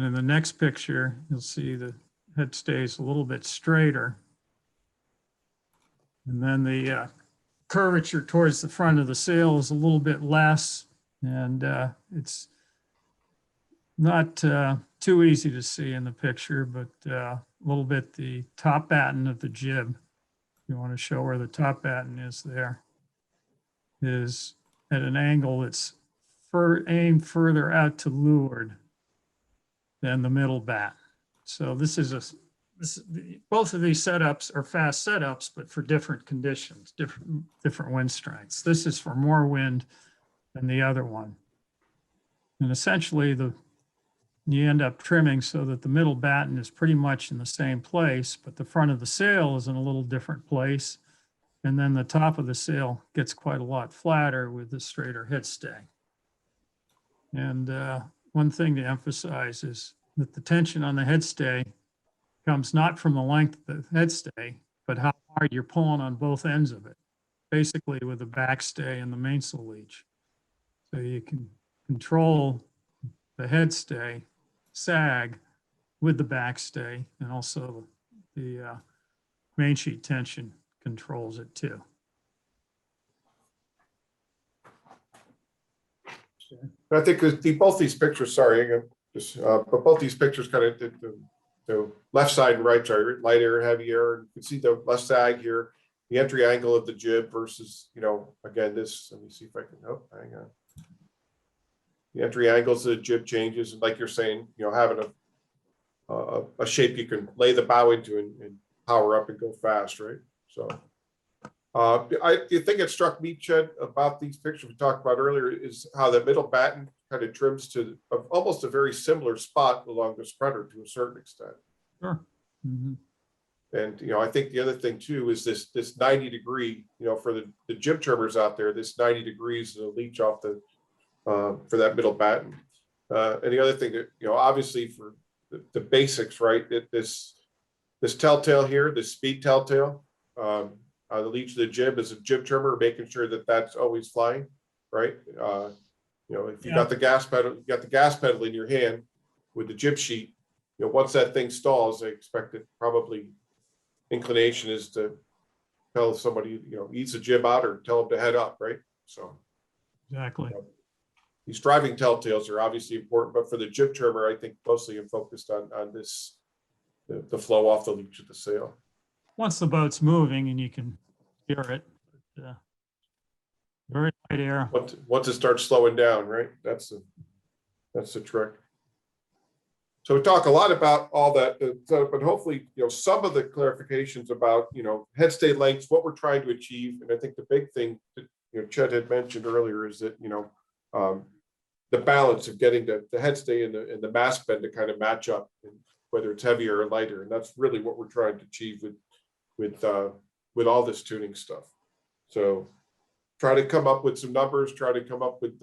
in the next picture, you'll see the head stays a little bit straighter. And then the curvature towards the front of the sail is a little bit less, and it's not too easy to see in the picture, but a little bit the top batten of the jib, you want to show where the top batten is there, is at an angle that's aimed further out to leeward than the middle batten. So both of these setups are fast setups, but for different conditions, different wind strengths. This is for more wind than the other one. And essentially you end up trimming so that the middle batten is pretty much in the same place, but the front of the sail is in a little different place. And then the top of the sail gets quite a lot flatter with the straighter headstay. And one thing to emphasize is that the tension on the headstay comes not from the length of the headstay, but how hard you're pulling on both ends of it, basically with the backstay and the mainsail leech. So you can control the headstay sag with the backstay, and also the main sheet tension controls it too. I think both these pictures, sorry, but both these pictures kind of the left side and right side, light air, heavy air. You can see the left sag here, the entry angle of the jib versus, again, this, let me see if I can, hang on. The entry angles of the jib changes, and like you're saying, having a shape you can lay the bow into and power up and go fast, right? So the thing that struck me, Ched, about these pictures we talked about earlier is how the middle batten kind of trims to almost a very similar spot along the spreader to a certain extent. Sure. Mm-hmm. And, I think the other thing too is this 90 degree, for the jib trimmers out there, this 90 degrees to leach off for that middle batten. And the other thing that, obviously for the basics, right? This telltale here, this speed telltale, the leach of the jib is a jib trimmer, making sure that that's always flying, right? If you got the gas pedal, you got the gas pedal in your hand with the jib sheet, once that thing stalls, I expect it probably inclination is to tell somebody, ease the jib out or tell them to head up, right? So Exactly. these driving telltales are obviously important, but for the jib trimmer, I think mostly I'm focused on this, the flow off the leach of the sail. Once the boat's moving and you can hear it, very light air. Once it starts slowing down, right? That's the trick. So we talk a lot about all that, but hopefully, some of the clarifications about, headstay lengths, what we're trying to achieve. And I think the big thing that, Chet had mentioned earlier is that, the balance of getting the headstay and the mast bend to kind of match up, whether it's heavier or lighter. And that's really what we're trying to achieve with all this tuning stuff. So try to come up with some numbers, try to come up with,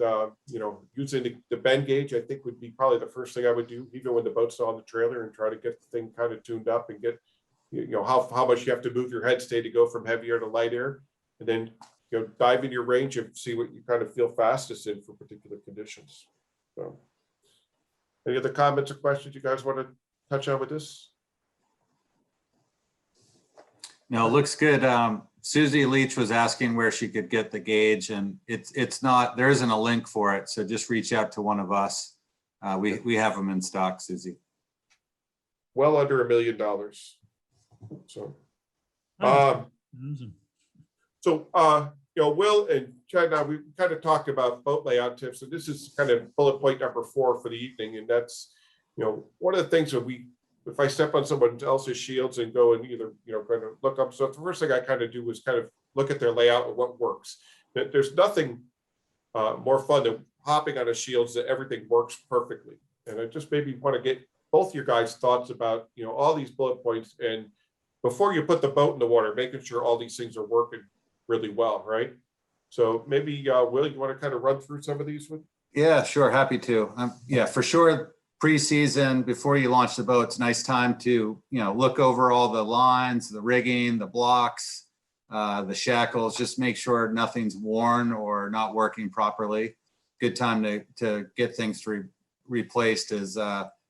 using the bend gauge, I think would be probably the first thing I would do, even when the boat's on the trailer, and try to get the thing kind of tuned up and get, how much you have to move your headstay to go from heavier to light air. And then, dive in your range and see what you kind of feel fastest in for particular conditions. So any other comments or questions you guys want to touch on with this? No, it looks good. Susie Leach was asking where she could get the gauge, and it's not, there isn't a link for it. So just reach out to one of us. We have them in stock, Susie. Well under $1 million. So, Will and Chad and I, we kind of talked about boat layout tips, and this is kind of bullet point number 4 for the evening. And that's, one of the things that if I step on someone else's shields and go and either, kind of look up. So the first thing I kind of do is kind of look at their layout and what works. There's nothing more fun than hopping on a shield so that everything works perfectly. And I just maybe want to get both your guys' thoughts about, all these bullet points. And before you put the boat in the water, making sure all these things are working really well, right? So maybe, Will, you want to kind of run through some of these? Yeah, sure. Happy to. Yeah, for sure. Pre-season, before you launch the boat, it's a nice time to, look over all the lines, the rigging, the blocks, the shackles, just make sure nothing's worn or not working properly. Good time to get things replaced is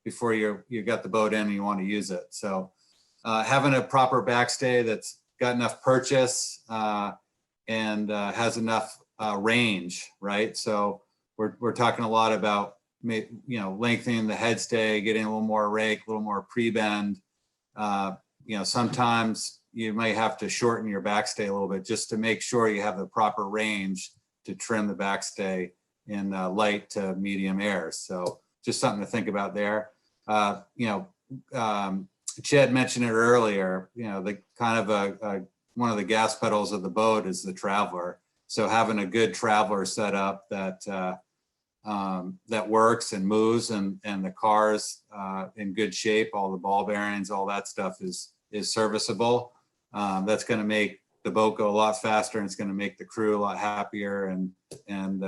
before you got the boat in and you want to use it. So having a proper backstay that's got enough purchase and has enough range, right? So we're talking a lot about lengthening the headstay, getting a little more rake, a little more pre-bend. Sometimes you may have to shorten your backstay a little bit just to make sure you have the proper range to trim the backstay in light to medium airs. So just something to think about there. Chad mentioned it earlier, the kind of one of the gas pedals of the boat is the traveler. So having a good traveler set up that works and moves, and the car's in good shape, all the ball bearings, all that stuff is serviceable. That's going to make the boat go a lot faster, and it's going to make the crew a lot happier and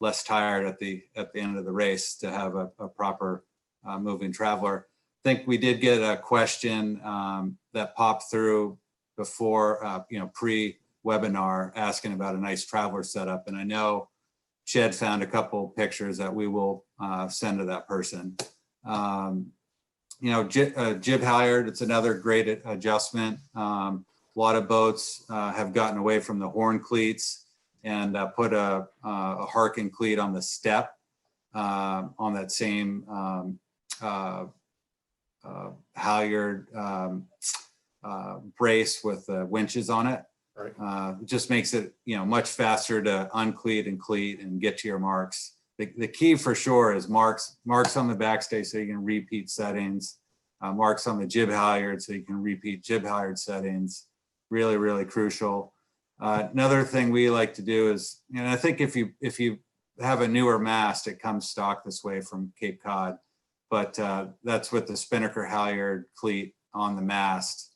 less tired at the end of the race to have a proper moving traveler. I think we did get a question that popped through before, pre-webinar, asking about a nice traveler setup, and I know Chad found a couple pictures that we will send to that person. Jib halyard, it's another great adjustment. A lot of boats have gotten away from the horn cleats and put a harken cleat on the step on that same halyard brace with winches on it. Right. It just makes it, much faster to uncleat and cleat and get to your marks. The key for sure is marks on the backstay so you can repeat settings, marks on the jib halyard so you can repeat jib halyard settings. Really, really crucial. Another thing we like to do is, I think if you have a newer mast, it comes stock this way from Cape Cod, but that's with the spinnaker halyard cleat on the mast.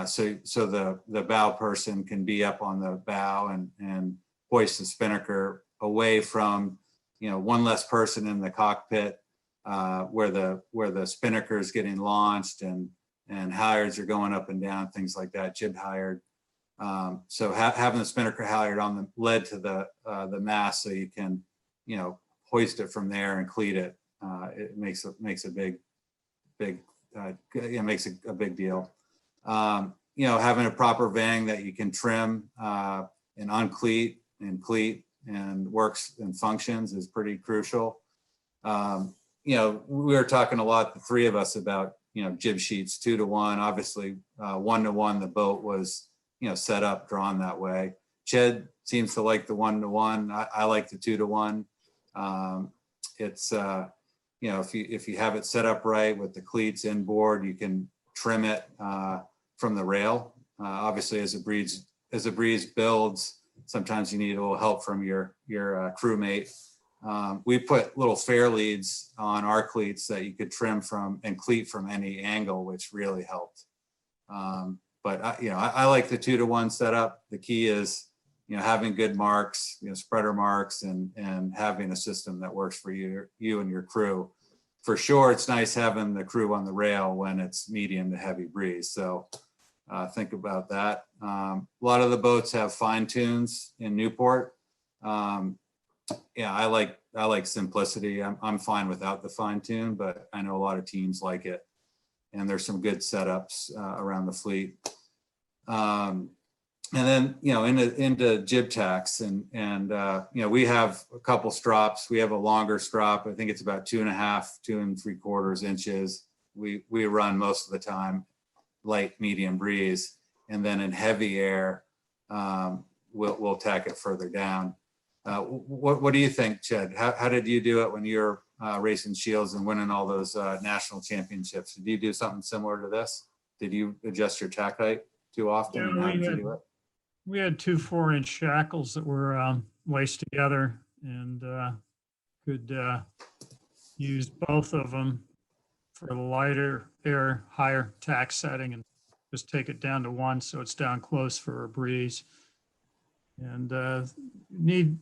So the bow person can be up on the bow and hoist the spinnaker away from, one less person in the cockpit, where the spinnaker is getting launched and halyards are going up and down, things like that, jib halyard. So having the spinnaker halyard on the lead to the mast, so you can, hoist it from there and cleat it. It makes a big deal. Having a proper vang that you can trim and uncleat and cleat and works and functions is pretty crucial. We were talking a lot, the three of us, about, jib sheets 2-to-1. Obviously, 1-to-1, the boat was, set up, drawn that way. Ched seems to like the 1-to-1. I like the 2-to-1. It's, if you have it set up right with the cleats inboard, you can trim it from the rail. Obviously, as the breeze builds, sometimes you need a little help from your crewmate. We put little fair leads on our cleats that you could trim from and cleat from any angle, which really helped. But I like the 2-to-1 setup. The key is, having good marks, spreader marks, and having a system that works for you and your crew. For sure, it's nice having the crew on the rail when it's medium to heavy breeze. So think about that. A lot of the boats have fine tunes in Newport. I like simplicity. I'm fine without the fine tune, but I know a lot of teams like it. And there's some good setups around the fleet. And then, into jib tacks and we have a couple strops. We have a longer strop. I think it's about 2.5, 2 3/4 inches. We run most of the time light, medium breeze. And then in heavy air, we'll tack it further down. What do you think, Ched? How did you do it when you were racing Shields and winning all those national championships? Did you do something similar to this? Did you adjust your tack height too often? Yeah, How did you do it? We had 2 4-inch shackles that were laced together, and could use both of them for the lighter air, higher tack setting, and just take it down to 1 so it's down close for a breeze. And when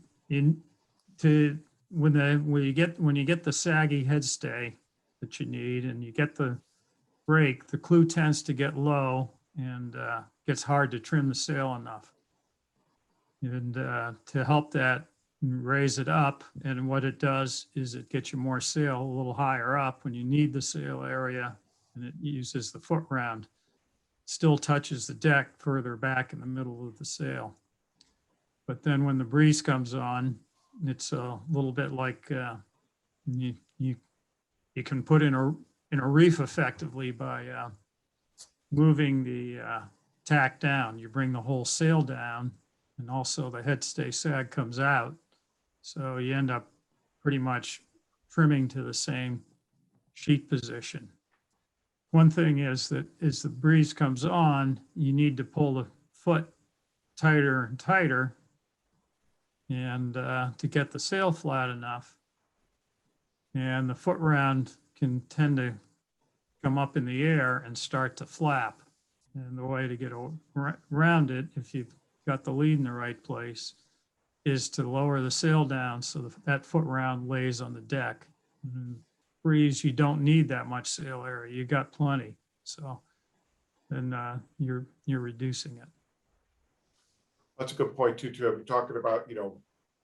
you get the saggy headstay that you need, and you get the brake, the clew tends to get low and gets hard to trim the sail enough. And to help that, raise it up, and what it does is it gets you more sail a little higher up when you need the sail area, and it uses the foot round. Still touches the deck further back in the middle of the sail. But then when the breeze comes on, it's a little bit like you can put in a reef effectively by moving the tack down. You bring the whole sail down, and also the headstay sag comes out. So you end up pretty much trimming to the same sheet position. One thing is that as the breeze comes on, you need to pull the foot tighter and tighter, and to get the sail flat enough. And the foot round can tend to come up in the air and start to flap. And the way to get around it, if you've got the lead in the right place, is to lower the sail down so that foot round lays on the deck. And breeze, you don't need that much sail area. You got plenty. So then you're reducing it. That's a good point too. We're talking about,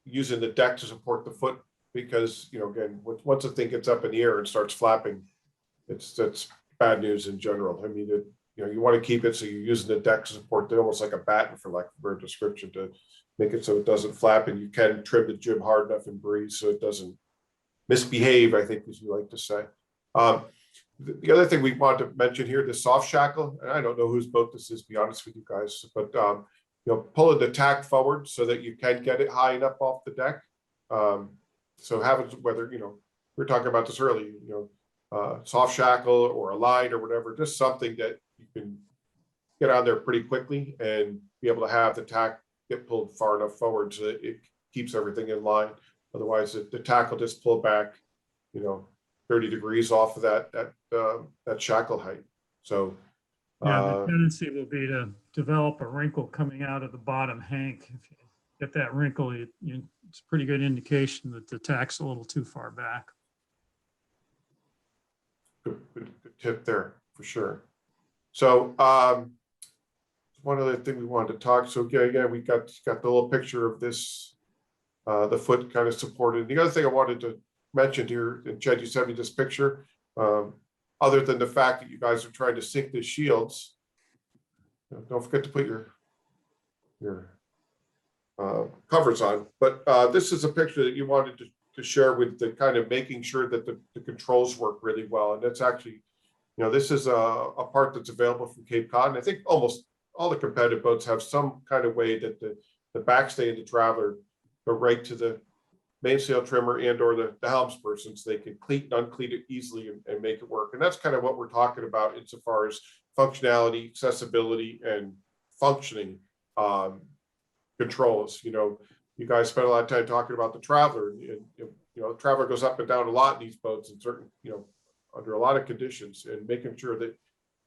using the deck to support the foot, because, again, once the thing gets up in the air and starts flapping, that's bad news in general. I mean, you want to keep it so you're using the deck to support it, almost like a batten, for lack of a better description, to make it so it doesn't flap, and you can trim the jib hard enough in breeze so it doesn't misbehave, I think, as you like to say. The other thing we want to mention here, the soft shackle, and I don't know whose boat this is, to be honest with you guys, but pulling the tack forward so that you can get it high enough off the deck. So having, whether, we were talking about this earlier, soft shackle or a line or whatever, just something that you can get on there pretty quickly and be able to have the tack get pulled far enough forward so that it keeps everything in line. Otherwise, the tack will just pull back, 30 degrees off of that shackle height. So Yeah, the Uh, tendency will be to develop a wrinkle coming out of the bottom hank. If you get that wrinkle, it's a pretty good indication that the tack's a little too far back. good tip there for sure. So one other thing we wanted to talk. So again, we got the little picture of this, the foot kind of supported. The other thing I wanted to mention here, and Chad, you sent me this picture. Other than the fact that you guys are trying to sync the shields, don't forget to put your covers on. But this is a picture that you wanted to share with the kind of making sure that the controls work really well. And that's actually, this is a part that's available from Cape Cod. And I think almost all the competitive boats have some kind of way that the backstay and the traveler go right to the mainsail trimmer and or the helms person, so they can cleat and uncleat it easily and make it work. And that's kind of what we're talking about insofar as functionality, accessibility, and functioning controls. You guys spend a lot of time talking about the traveler, and the traveler goes up and down a lot in these boats in certain, under a lot of conditions, and making sure that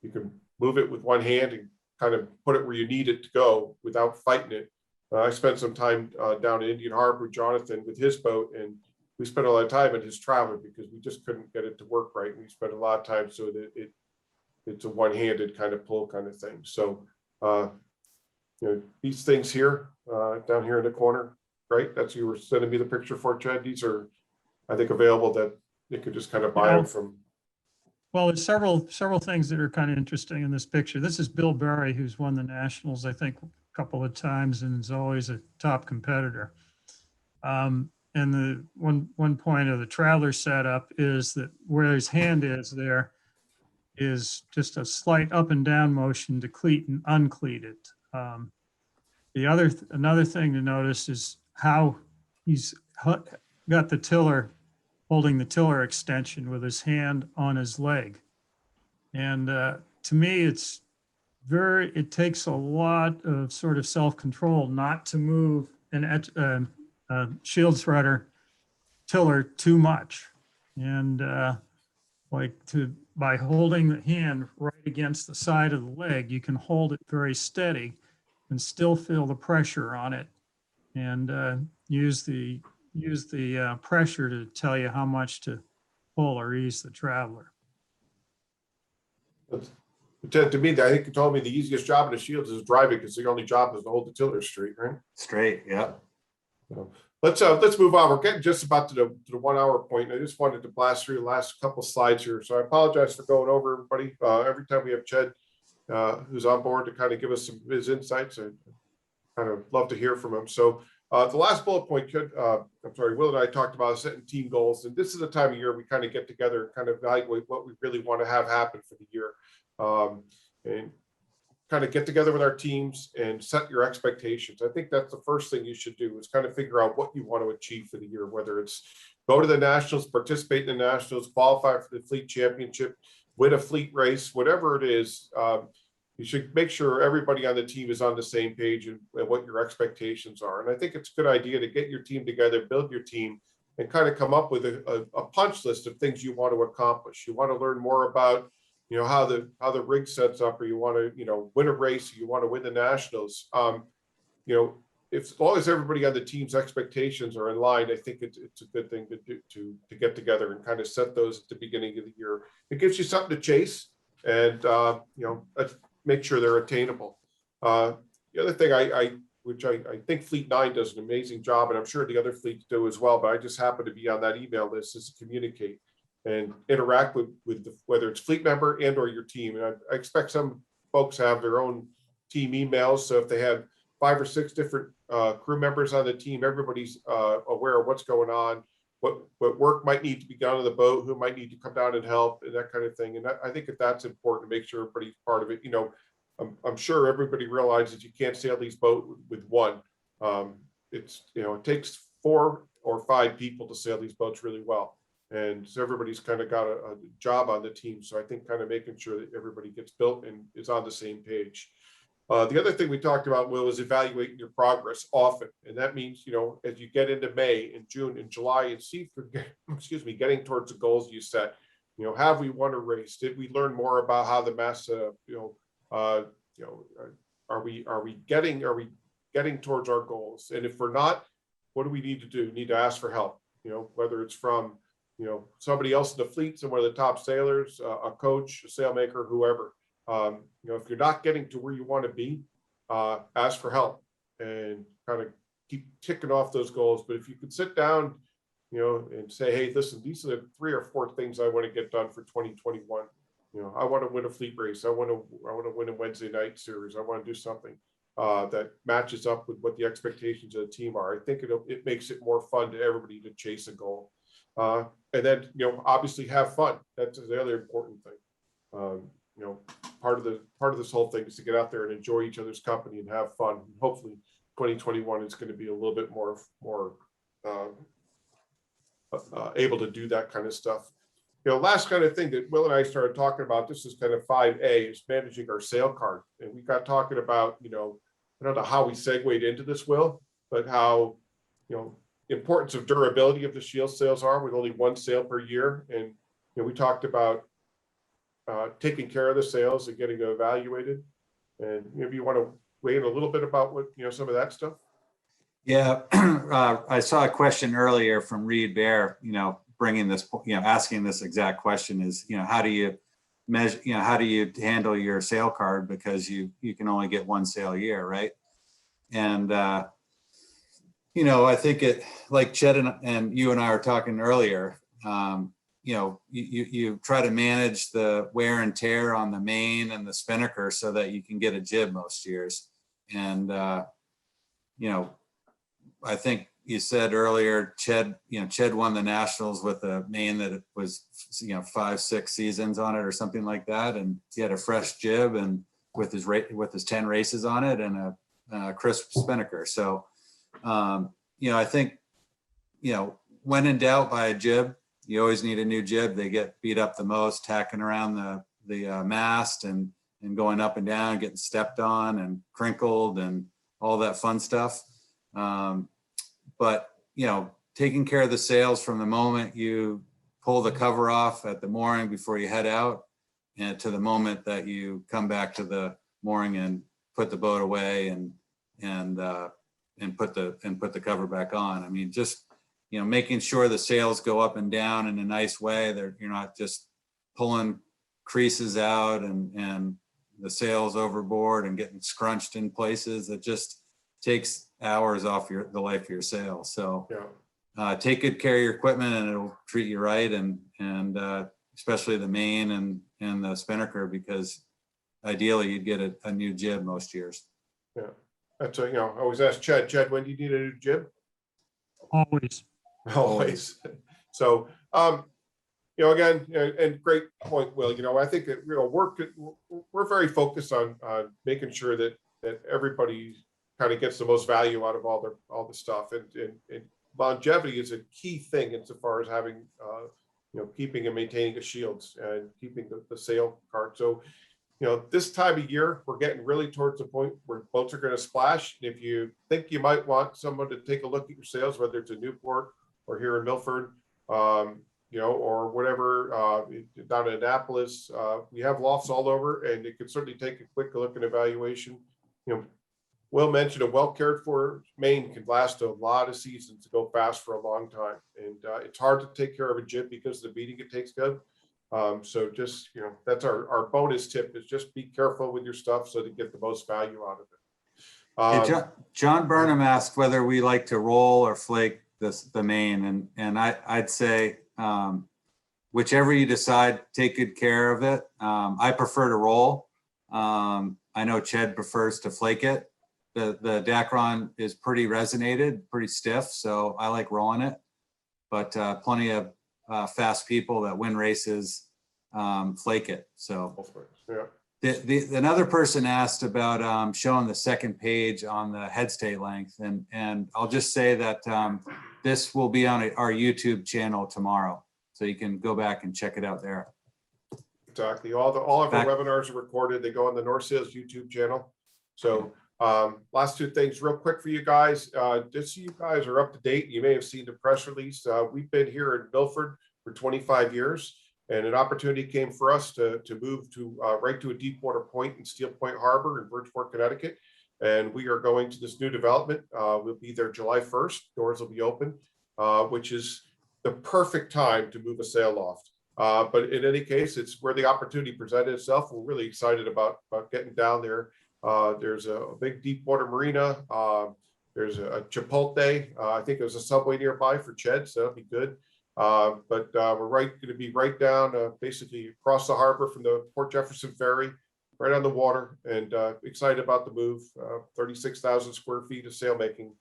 you can move it with one hand and kind of put it where you need it to go without fighting it. I spent some time down in Indian Harbor with Jonathan with his boat, and we spent a lot of time in his traveler because we just couldn't get it to work right. We spent a lot of time so that it's a one-handed kind of pull kind of thing. So these things here down here in the corner, right? That's you were sending me the picture for, Chad. These are, I think, available that you could just kind of buy them from. Well, there's several things that are kind of interesting in this picture. This is Bill Berry, who's won the Nationals, I think, a couple of times and is always a top competitor. And the one point of the traveler setup is that where his hand is there is just a slight up and down motion to cleat and uncleat it. Another thing to notice is how he's got the tiller, holding the tiller extension with his hand on his leg. And to me, it takes a lot of sort of self-control not to move an shield threader tiller too much. And by holding the hand right against the side of the leg, you can hold it very steady and still feel the pressure on it, and use the pressure to tell you how much to pull or ease the traveler. To me, I think you told me the easiest job in the shields is driving, because the only job is to hold the tiller straight, right? Straight, yeah. So let's move on. We're getting just about to the 1 hour point. I just wanted to blast through the last couple slides here. So I apologize for going over everybody. Every time we have Chad, who's on board to kind of give us some of his insights, I kind of love to hear from him. So the last bullet point, Will and I talked about setting team goals. And this is the time of year we kind of get together and kind of evaluate what we really want to have happen for the year. And kind of get together with our teams and set your expectations. I think that's the first thing you should do, is kind of figure out what you want to achieve for the year, whether it's go to the Nationals, participate in the Nationals, qualify for the fleet championship, win a fleet race, whatever it is. You should make sure everybody on the team is on the same page and what your expectations are. And I think it's a good idea to get your team together, build your team, and kind of come up with a punch list of things you want to accomplish. You want to learn more about how the rig sets up, or you want to win a race, or you want to win the Nationals. If as long as everybody on the team's expectations are in line, I think it's a good thing to do, to get together and kind of set those at the beginning of the year. It gives you something to chase, and let's make sure they're attainable. The other thing which I think Fleet 9 does an amazing job, and I'm sure the other fleets do as well, but I just happen to be on that email list, is to communicate and interact with whether it's fleet member and or your team. And I expect some folks have their own team emails. So if they have 5 or 6 different crew members on the team, everybody's aware of what's going on, what work might need to be done on the boat, who might need to come down and help, and that kind of thing. And I think that's important to make sure everybody's part of it. I'm sure everybody realizes you can't sail these boats with one. It takes 4 or 5 people to sail these boats really well. And so everybody's kind of got a job on the team. So I think kind of making sure that everybody gets built and is on the same page. The other thing we talked about, Will, is evaluating your progress often. And that means, as you get into May and June and July and see, getting towards the goals you set, have we won a race? Did we learn more about how the Mast, You know, are we getting towards our goals? And if we're not, what do we need to do? We need to ask for help. You know, whether it's from, you know, somebody else in the fleet, some of the top sailors, a coach, a sailmaker, whoever. You know, if you're not getting to where you want to be, ask for help and kind of keep ticking off those goals. But if you could sit down, you know, and say, hey, listen, these are the 3 or 4 things I want to get done for 2021. You know, I want to win a fleet race. I want to win a Wednesday night series. I want to do something that matches up with what the expectations of the team are. I think it makes it more fun to everybody to chase a goal. And then, you know, obviously have fun. That's the other important thing. You know, part of this whole thing is to get out there and enjoy each other's company and have fun. And hopefully 2021 is going to be a little bit more able to do that kind of stuff. You know, last kind of thing that Will and I started talking about, this is kind of 5A, is managing our sale card. And we got talking about, you know, I don't know how we segued into this, Will, but how, you know, the importance of durability of the Shield sales are with only 1 sale per year. And, you know, we talked about taking care of the sales and getting them evaluated. And maybe you want to weigh in a little bit about what, you know, some of that stuff. Yeah, I saw a question earlier from Reed Bear, you know, bringing this, you know, asking this exact question is, you know, how do you measure, you know, how do you handle your sale card because you can only get 1 sale a year, right? And, you know, I think it, like Chet and you and I were talking earlier, you know, you try to manage the wear and tear on the main and the spinnaker so that you can get a jib most years. And, you know, I think you said earlier, Ched won the Nationals with a main that was, you know, 5-6 seasons on it or something like that. And he had a fresh jib and with his 10 races on it and a crisp spinnaker. So, you know, I think, you know, when in doubt, buy a jib. You always need a new jib. They get beat up the most, tacking around the mast and going up and down, getting stepped on and crinkled and all that fun stuff. But, you know, taking care of the sails from the moment you pull the cover off at the mooring before you head out and to the moment that you come back to the mooring and put the boat away and put the cover back on. I mean, just, you know, making sure the sails go up and down in a nice way. You're not just pulling creases out and the sails overboard and getting scrunched in places. It just takes hours off the life of your sail. So yeah. Take good care of your equipment and it'll treat you right. And especially the main and the spinnaker, because ideally you'd get a new jib most years. Yeah. That's you know, I always ask Chad, when do you need a new jib? Always. So, you know, again, and great point, Will. You know, I think that, you know, we're very focused on making sure that everybody kind of gets the most value out of all the stuff, and longevity is a key thing insofar as having, you know, keeping and maintaining the shields and keeping the sail card. So, you know, this time of year, we're getting really towards the point where boats are going to splash. If you think you might want someone to take a look at your sails, whether it's in Newport or here in Milford, you know, or whatever, down in Annapolis, we have lofts all over, and it can certainly take a quick look and evaluation. You know, Will mentioned a well cared for main can last a lot of seasons to go fast for a long time. And it's hard to take care of a jib because of the beating it takes good. So just, you know, that's our bonus tip is just be careful with your stuff so to get the most value out of it. Hey, John Burnham asked whether we like to roll or flake the main. And I'd say, whichever you decide, take good care of it. I prefer to roll. I know Ched prefers to flake it. The Dacron is pretty resonated, pretty stiff, so I like rolling it. But plenty of fast people that win races flake it. So yeah. Another person asked about showing the second page on the headstay length, and I'll just say that this will be on our YouTube channel tomorrow, so you can go back and check it out there. Exactly. All of our webinars are recorded. They go on the North Sails YouTube channel. So last 2 things real quick for you guys. Just so you guys are up to date, you may have seen the press release. We've been here in Milford for 25 years. And an opportunity came for us to move to right to a deep water point in Steel Point Harbor in Bridgeport, Connecticut. And we are going to this new development. We'll be there July 1st. Doors will be open, which is the perfect time to move a sail loft. But in any case, it's where the opportunity presented itself. We're really excited about getting down there. There's a big deep water marina. There's a Chipotle. I think there's a Subway nearby for Ched, so that'll be good. But we're going to be right down, basically across the harbor from the Port Jefferson Ferry, right on the water, and excited about the move. 36,000 square feet of sailmaking,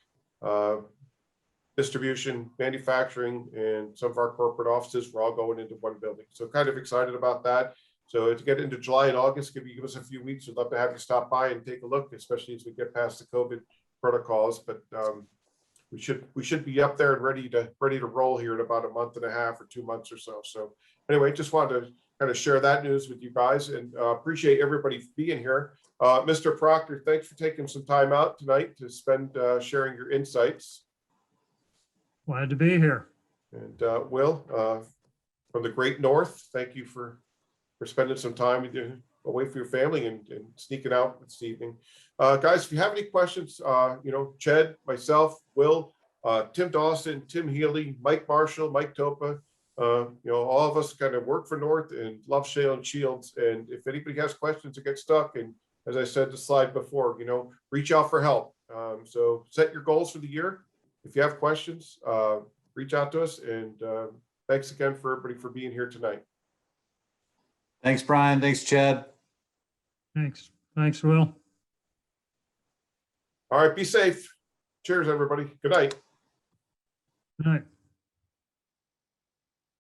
distribution, manufacturing, and some of our corporate offices. We're all going into one building. So kind of excited about that. So to get into July and August, give us a few weeks. We'd love to have you stop by and take a look, especially as we get past the COVID protocols. But we should be up there and ready to roll here in about a month and a half or 2 months or so. So anyway, just wanted to kind of share that news with you guys, and appreciate everybody being here. Mr. Proctor, thanks for taking some time out tonight to spend sharing your insights. Glad to be here. And Will, from the Great North, thank you for spending some time with you away from your family and sneaking out this evening. Guys, if you have any questions, Ched, myself, Will, Tim Dawson, Tim Healy, Mike Marshall, Mike Topa, all of us kind of work for North and love Shale and Shields. And if anybody has questions or get stuck, and as I said the slide before, reach out for help. So set your goals for the year. If you have questions, reach out to us. And thanks again for everybody for being here tonight. Thanks, Brian. Thanks, Ched. Thanks, Will. All right, be safe. Cheers, everybody. Good night. Good night.